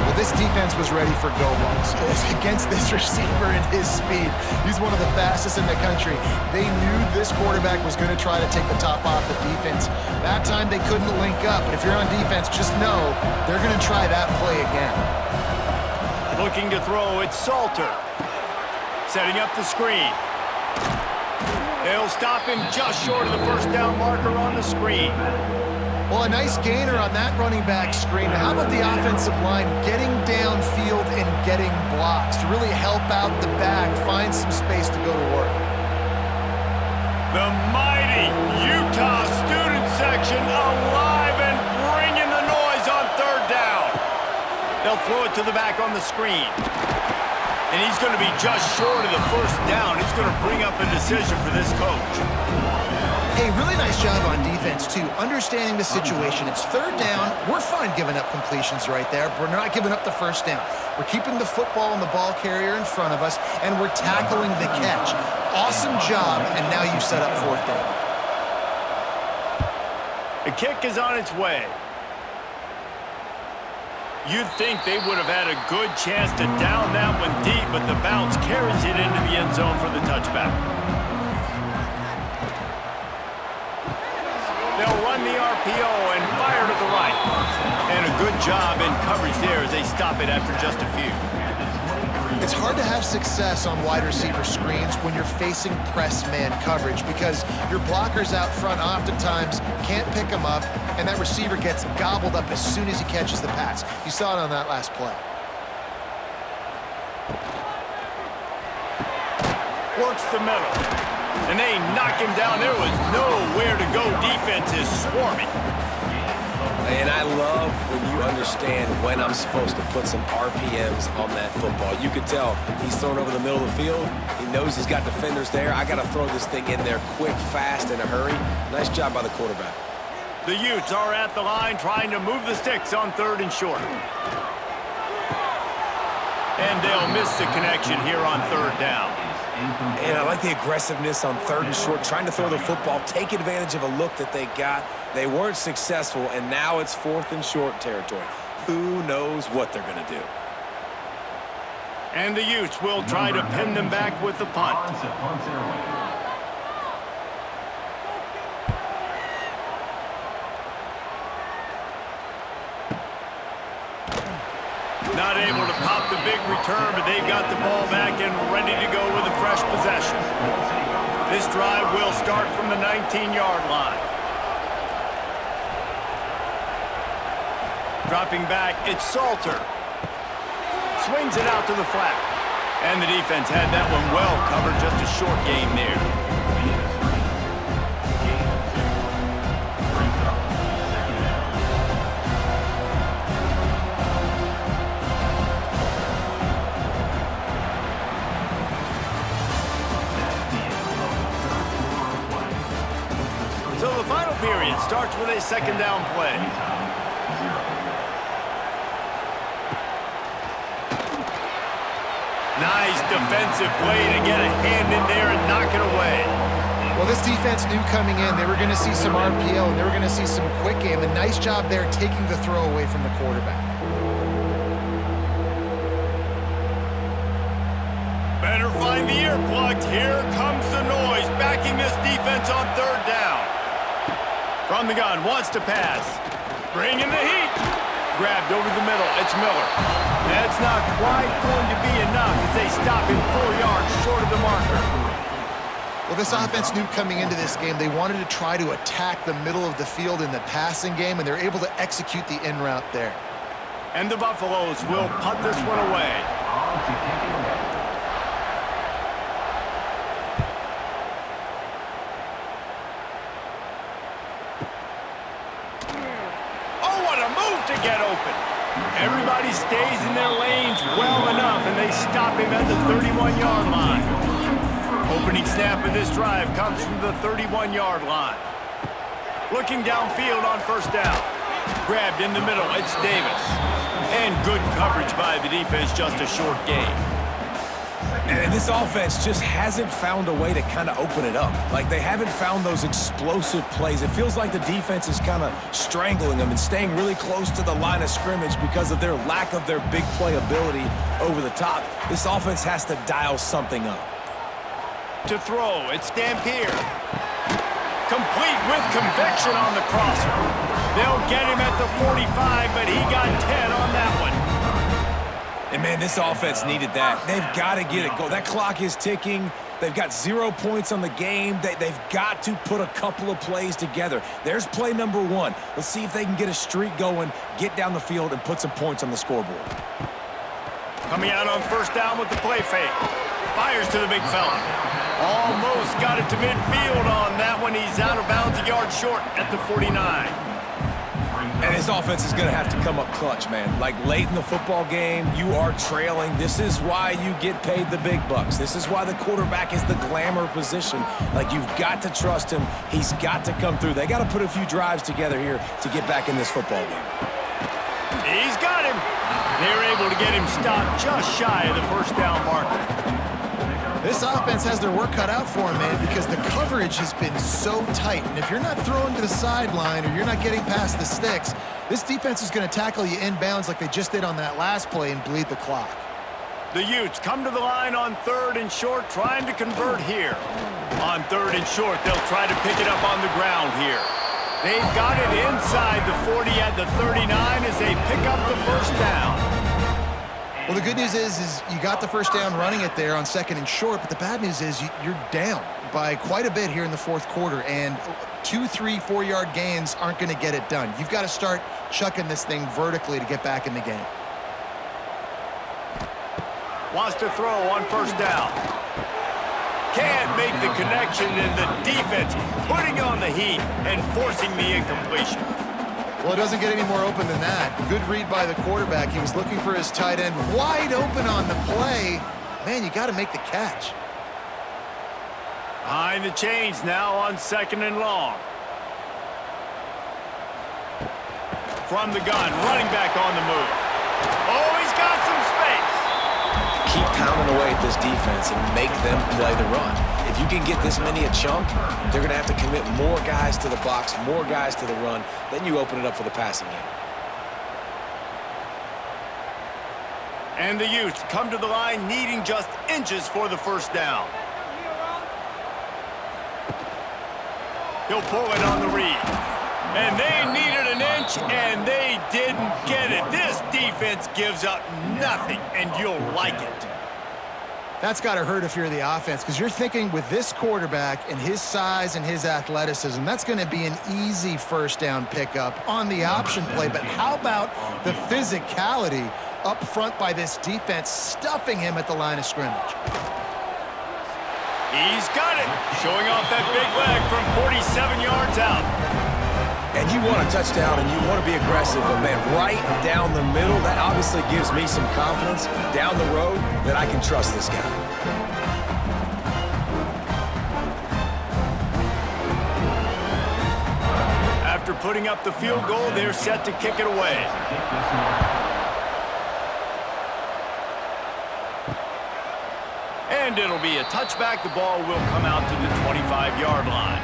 S3: Well, this defense was ready for go balls against this receiver and his speed. He's one of the fastest in the country. They knew this quarterback was going to try to take the top off the defense. That time they couldn't link up. But if you're on defense, just know they're going to try that play again.
S1: Looking to throw, it's Salter. Setting up the screen. They'll stop him just short of the 1st down marker on the screen.
S3: Well, a nice gainer on that running back screen. How about the offensive line getting downfield and getting blocks to really help out the back, find some space to go to work?
S1: The mighty Utah student section alive and bringing the noise on third down. They'll throw it to the back on the screen. And he's going to be just short of the first down. It's going to bring up a decision for this coach.
S3: Hey, really nice job on defense, too. Understanding the situation. It's third down. We're fine giving up completions right there. We're not giving up the first down. We're keeping the football and the ball carrier in front of us, and we're tackling the catch. Awesome job, and now you've set up fourth down.
S1: The kick is on its way. You'd think they would have had a good chance to down that one deep, but the bounce carries it into the end zone for the touchback. They'll run the RPO and fire to the right. And a good job in coverage there as they stop it after just a few.
S3: It's hard to have success on wide receiver screens when you're facing press man coverage because your blockers out front oftentimes can't pick them up, and that receiver gets gobbled up as soon as he catches the pass. You saw it on that last play.
S1: Works the middle. And they knock him down. There was nowhere to go. Defense is swarming.
S2: And I love when you understand when I'm supposed to put some RPMs on that football. You could tell he's thrown over the middle of the field. He knows he's got defenders there. I got to throw this thing in there quick, fast, in a hurry. Nice job by the quarterback.
S1: The Utes are at the line trying to move the sticks on third and short. And they'll miss the connection here on third down.
S2: And I like the aggressiveness on third and short, trying to throw the football, take advantage of a look that they got. They weren't successful, and now it's fourth and short territory. Who knows what they're going to do?
S1: And the Utes will try to pin them back with the punt. Not able to pop the big return, but they've got the ball back and ready to go with a fresh possession. This drive will start from the 19-yard line. Dropping back, it's Salter. Swings it out to the flat. And the defense had that one well covered, just a short game there. So the final period starts with a second down play. Nice defensive play to get a hand in there and knock it away.
S3: Well, this defense knew coming in they were going to see some RPO and they were going to see some quick game. A nice job there taking the throw away from the quarterback.
S1: Better find the earplugs. Here comes the noise, backing this defense on third down. From the gun, wants to pass. Bringing the heat. Grabbed over the middle, it's Miller. That's not quite going to be enough as they stop him 4 yards short of the marker.
S3: Well, this offense knew coming into this game they wanted to try to attack the middle of the field in the passing game, and they're able to execute the in route there.
S1: And the Buffaloes will punt this one away. To get open. Everybody stays in their lanes well enough, and they stop him at the 31-yard line. Opening snap of this drive comes from the 31-yard line. Looking downfield on first down. Grabbed in the middle, it's Davis. And good coverage by the defense, just a short gain.
S2: And this offense just hasn't found a way to kind of open it up. Like, they haven't found those explosive plays. It feels like the defense is kind of strangling them and staying really close to the line of scrimmage because of their lack of their big play ability over the top. This offense has to dial something up.
S1: To throw, it's Dampier. Complete with conviction on the crosser. They'll get him at the 45, but he got 10 on that one.
S2: And, man, this offense needed that. They've got to get it going. That clock is ticking. They've got 0 points on the game. They've got to put a couple of plays together. There's play number 1. Let's see if they can get a streak going, get down the field, and put some points on the scoreboard.
S1: Coming out on first down with the play fake. Fires to the big fella. Almost got it to midfield on that one. He's out of bounds, a yard short at the 49.
S2: And his offense is going to have to come up clutch, man. Like late in the football game, you are trailing. This is why you get paid the big bucks. This is why the quarterback is the glamour position. Like, you've got to trust him. He's got to come through. They got to put a few drives together here to get back in this football game.
S1: He's got him. They're able to get him stopped just shy of the first down marker.
S3: This offense has their work cut out for him, man, because the coverage has been so tight. And if you're not throwing to the sideline or you're not getting past the sticks, this defense is going to tackle you inbounds like they just did on that last play and bleed the clock.
S1: The Utes come to the line on 3rd and short, trying to convert here. On 3rd and short, they'll try to pick it up on the ground here. They've got it inside the 40 at the 39 as they pick up the first down.
S3: Well, the good news is you got the first down running it there on 2nd and short, but the bad news is you're down by quite a bit here in the 4th quarter, and 2, 3, 4-yard gains aren't going to get it done. You've got to start chucking this thing vertically to get back in the game.
S1: Wants to throw on first down. Can't make the connection, and the defense putting on the heat and forcing the incompletion.
S3: Well, it doesn't get any more open than that. Good read by the quarterback. He was looking for his tight end wide open on the play. Man, you got to make the catch.
S1: Behind the chains now on 2nd and long. From the gun, running back on the move. Oh, he's got some space.
S2: Keep pounding away at this defense and make them play the run. If you can get this many a chunk, they're going to have to commit more guys to the box, more guys to the run. Then you open it up for the passing game.
S1: And the Utes come to the line needing just inches for the first down. He'll pull it on the read. And they needed an inch, and they didn't get it. This defense gives up nothing, and you'll like it.
S3: That's got to hurt if you're the offense, because you're thinking with this quarterback and his size and his athleticism, that's going to be an easy first down pickup on the option play. But how about the physicality up front by this defense, stuffing him at the line of scrimmage?
S1: He's got it, showing off that big leg from 47 yards out.
S2: And you want a touchdown and you want to be aggressive, but man, right down the middle, that obviously gives me some confidence down the road that I can trust this guy.
S1: After putting up the field goal, they're set to kick it away. And it'll be a touchback. The ball will come out to the 25-yard line.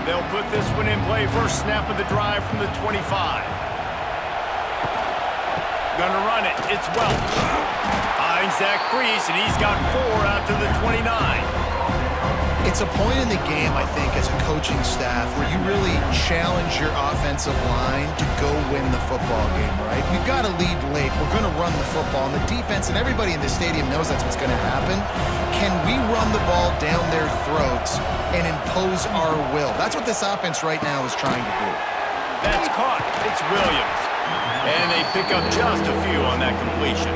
S1: They'll put this one in play. First snap of the drive from the 25. Gonna run it. It's Welch. Finds that crease, and he's got 4 out to the 29.
S3: It's a point in the game, I think, as a coaching staff where you really challenge your offensive line to go win the football game, right? We've got to lead late. We're going to run the football. And the defense and everybody in the stadium knows that's what's going to happen. Can we run the ball down their throats and impose our will? That's what this offense right now is trying to do.
S1: That's caught. It's Williams. And they pick up just a few on that completion.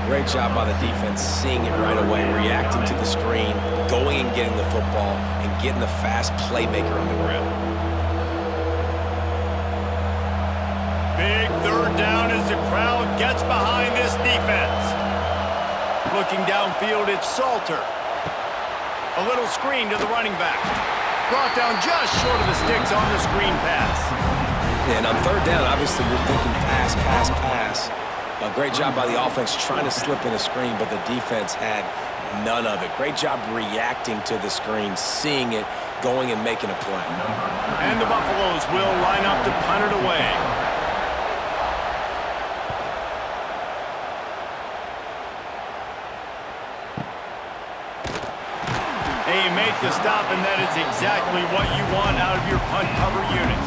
S2: Great job by the defense, seeing it right away, reacting to the screen, going and getting the football, and getting the fast playmaker on the ground.
S1: Big 3rd down as the crowd gets behind this defense. Looking downfield, it's Salter. A little screen to the running back. Brought down just short of the sticks on the screen pass.
S2: And on 3rd down, obviously you're thinking pass, pass, pass. A great job by the offense trying to slip in a screen, but the defense had none of it. Great job reacting to the screen, seeing it, going and making a play.
S1: And the Buffaloes will line up to punt it away. They make the stop, and that is exactly what you want out of your punt cover unit.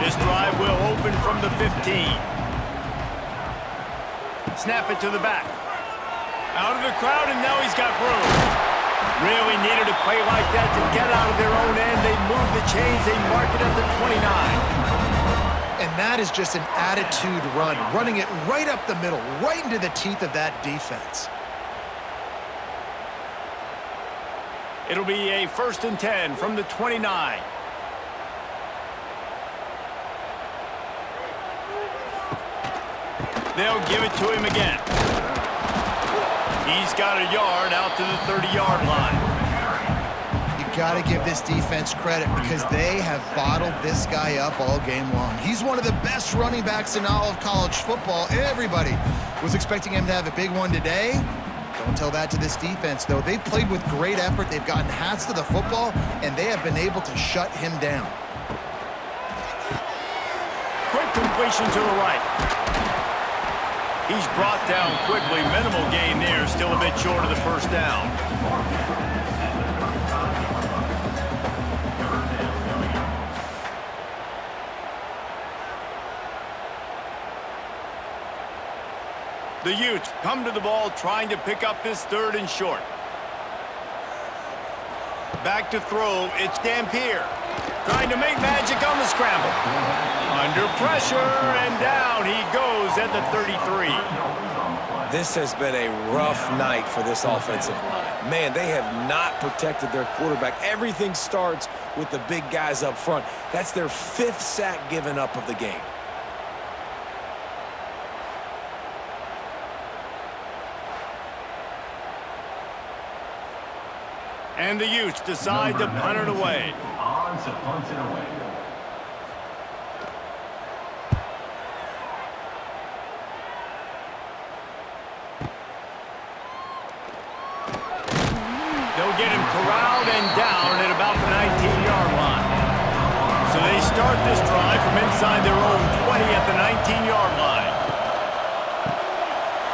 S1: This drive will open from the 15. Snap it to the back. Out of the crowd, and now he's got room. Really needed a play like that to get out of their own end. They move the chains. They mark it at the 29.
S3: And that is just an attitude run, running it right up the middle, right into the teeth of that defense.
S1: It'll be a 1st and 10 from the 29. They'll give it to him again. He's got a yard out to the 30-yard line.
S3: Got to give this defense credit because they have bottled this guy up all game long. He's one of the best running backs in all of college football. Everybody was expecting him to have a big one today. Don't tell that to this defense, though. They've played with great effort. They've gotten hats to the football, and they have been able to shut him down.
S1: Quick completion to the right. He's brought down quickly. Minimal gain there. Still a bit short of the first down. The Utes come to the ball trying to pick up this 3rd and short. Back to throw, it's Dampier. Trying to make magic on the scramble. Under pressure, and down he goes at the 33.
S2: This has been a rough night for this offensive line. Man, they have not protected their quarterback. Everything starts with the big guys up front. That's their 5th sack given up of the game.
S1: And the Utes decide to punt it away.
S4: On to punt it away.
S1: They'll get him corralled and down at about the 19-yard line. So they start this drive from inside their own 20 at the 19-yard line.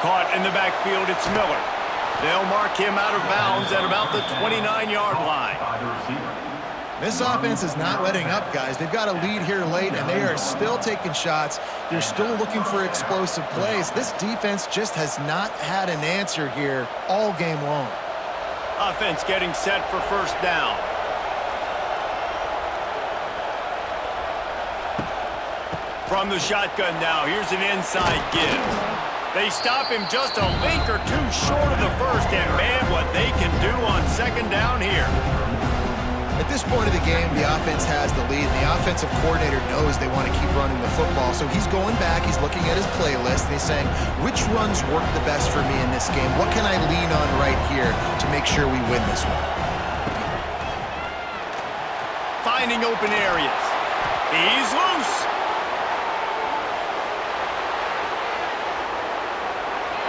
S1: Caught in the backfield, it's Miller. They'll mark him out of bounds at about the 29-yard line.
S3: This offense is not letting up, guys. They've got a lead here late, and they are still taking shots. They're still looking for explosive plays. This defense just has not had an answer here all game long.
S1: Offense getting set for 1st down. From the shotgun now, here's an inside give. They stop him just a link or two short of the first, and man, what they can do on 2nd down here.
S3: At this point of the game, the offense has the lead, and the offensive coordinator knows they want to keep running the football, so he's going back, he's looking at his playlist, and he's saying, which runs work the best for me in this game? What can I lean on right here to make sure we win this one?
S1: Finding open areas. He's loose.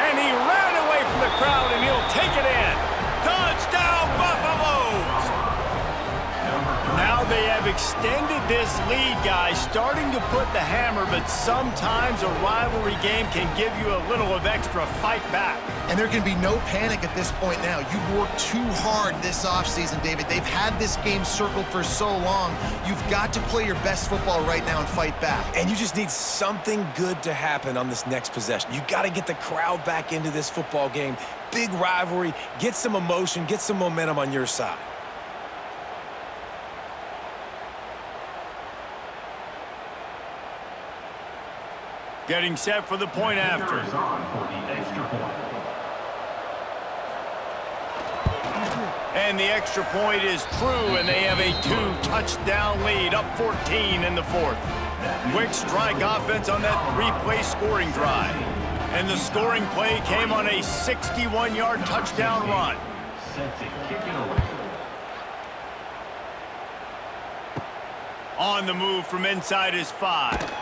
S1: And he ran away from the crowd, and he'll take it in. Touchdown, Buffaloes! Now they have extended this lead, guys, starting to put the hammer, but sometimes a rivalry game can give you a little of extra fight back.
S3: And there can be no panic at this point now. You've worked too hard this offseason, David. They've had this game circled for so long. You've got to play your best football right now and fight back.
S2: And you just need something good to happen on this next possession. You got to get the crowd back into this football game. Big rivalry. Get some emotion. Get some momentum on your side.
S1: Getting set for the point after. And the extra point is true, and they have a 2-touchdown lead, up 14 in the 4th. Quick strike offense on that 3-play scoring drive. And the scoring play came on a 61-yard touchdown run.
S4: Set to kick it away.
S1: On the move from inside his 5.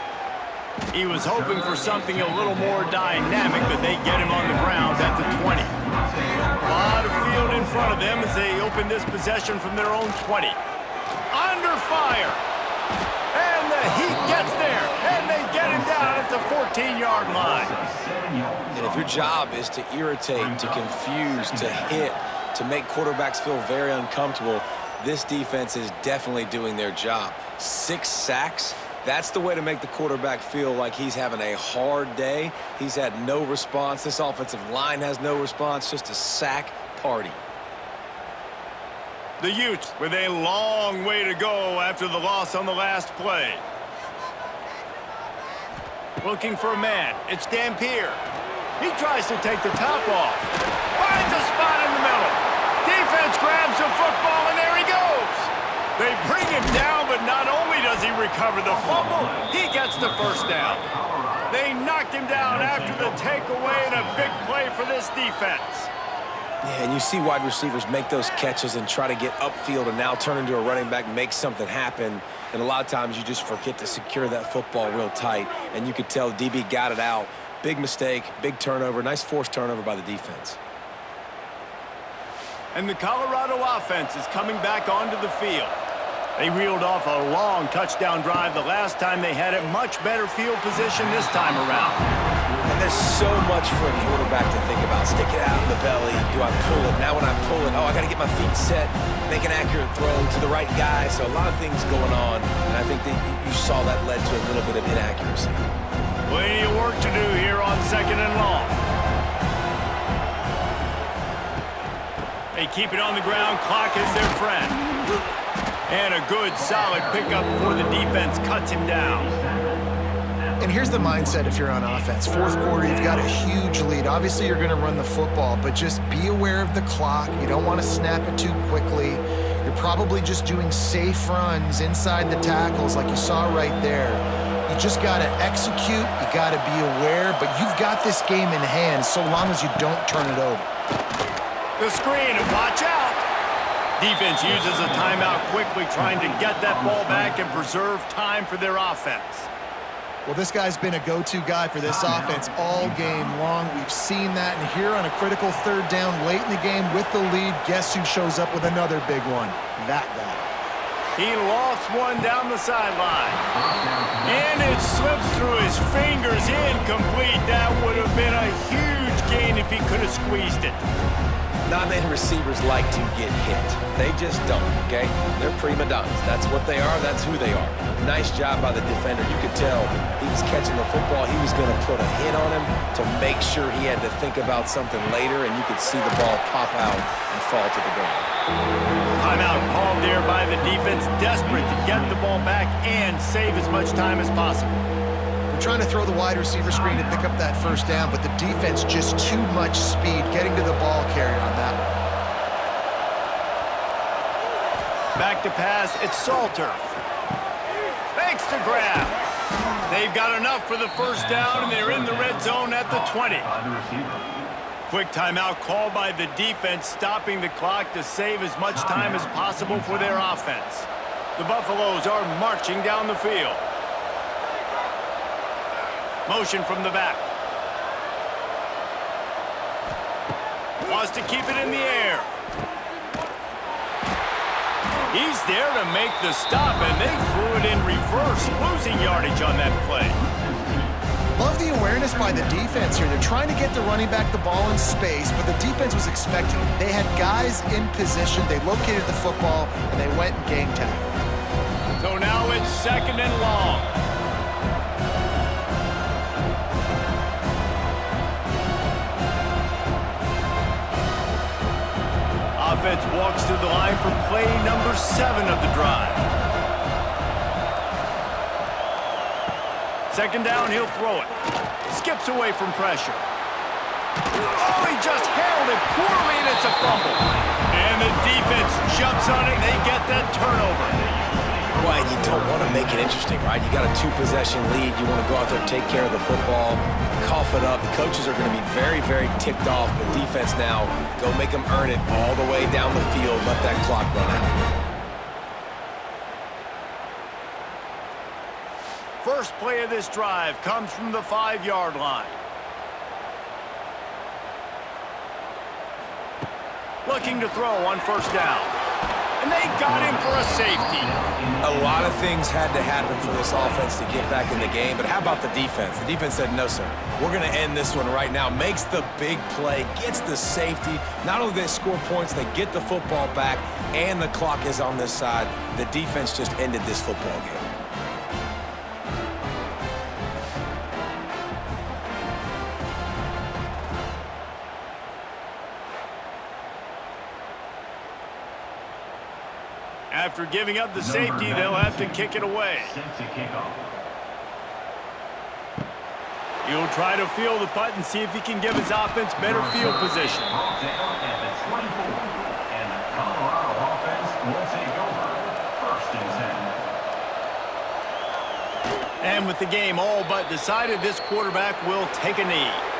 S1: He was hoping for something a little more dynamic, but they get him on the ground at the 20. A lot of field in front of them as they open this possession from their own 20. Under fire. And the Heat gets there, and they get him down at the 14-yard line.
S2: And if your job is to irritate, to confuse, to hit, to make quarterbacks feel very uncomfortable, this defense is definitely doing their job. 6 sacks. That's the way to make the quarterback feel like he's having a hard day. He's had no response. This offensive line has no response, just a sack party.
S1: The Utes with a long way to go after the loss on the last play. Looking for a man. It's Dampier. He tries to take the top off. Finds a spot in the middle. Defense grabs the football recover the fumble. He gets the first down. They knocked him down after the takeaway, and a big play for this defense.
S2: Yeah, and you see wide receivers make those catches and try to get upfield and now turn into a running back, make something happen. And a lot of times you just forget to secure that football real tight. And you could tell DB got it out. Big mistake, big turnover, nice forced turnover by the defense.
S1: And the Colorado offense is coming back onto the field. They reeled off a long touchdown drive the last time they had it. Much better field position this time around.
S2: And there's so much for a quarterback to think about. Stick it out in the belly. Do I pull it? Now when I pull it, I got to get my feet set, make an accurate throw to the right guy. So a lot of things going on, and I think that you saw that led to a little bit of inaccuracy.
S1: Plenty of work to do here on 2nd and long. They keep it on the ground. Clock is their friend. And a good, solid pickup before the defense cuts him down.
S3: And here's the mindset if you're on offense. Fourth quarter, you've got a huge lead. Obviously, you're going to run the football, but just be aware of the clock. You don't want to snap it too quickly. You're probably just doing safe runs inside the tackles like you saw right there. You just got to execute. You got to be aware, but you've got this game in hand so long as you don't turn it over.
S1: The screen, and watch out. Defense uses a timeout quickly, trying to get that ball back and preserve time for their offense.
S3: Well, this guy's been a go-to guy for this offense all game long. We've seen that, and here on a critical 3rd down late in the game with the lead, guess who shows up with another big one? That guy.
S1: He lofts one down the sideline. And it slips through his fingers, incomplete. That would have been a huge gain if he could have squeezed it.
S2: Not many receivers like to get hit. They just don't, okay? They're prima donnas. That's what they are. That's who they are. Nice job by the defender. You could tell he was catching the football. He was going to put a hit on him to make sure he had to think about something later, and you could see the ball pop out and fall to the ground.
S1: Timeout called there by the defense, desperate to get the ball back and save as much time as possible.
S3: Trying to throw the wide receiver screen to pick up that first down, but the defense just too much speed getting to the ball carrier on that one.
S1: Back to pass, it's Salter. Makes the grab. They've got enough for the first down, and they're in the red zone at the 20. Quick timeout called by the defense, stopping the clock to save as much time as possible for their offense. The Buffaloes are marching down the field. Motion from the back. Wants to keep it in the air. He's there to make the stop, and they threw it in reverse, losing yardage on that play.
S3: Love the awareness by the defense here. They're trying to get the running back the ball in space, but the defense was expecting it. They had guys in position. They located the football, and they went and game tackled.
S1: So now it's 2nd and long. Offense walks to the line for play number 7 of the drive. 2nd down, he'll throw it. Skips away from pressure. Oh, he just handled it poorly, and it's a fumble. And the defense jumps on it, and they get that turnover.
S2: Right, you don't want to make it interesting, right? You got a 2-possession lead. You want to go out there, take care of the football, cough it up. The coaches are going to be very, very ticked off. The defense now, go make them earn it all the way down the field. Let that clock run out.
S1: First play of this drive comes from the 5-yard line. Looking to throw on first down. And they got him for a safety.
S2: A lot of things had to happen for this offense to get back in the game, but how about the defense? The defense said, no, sir. We're going to end this one right now. Makes the big play, gets the safety. Not only do they score points, they get the football back, and the clock is on this side. The defense just ended this football game.
S1: After giving up the safety, they'll have to kick it away. He'll try to field the punt and see if he can give his offense better field position.
S4: And the Colorado offense will take over 1st and 10.
S1: And with the game all but decided, this quarterback will take a knee.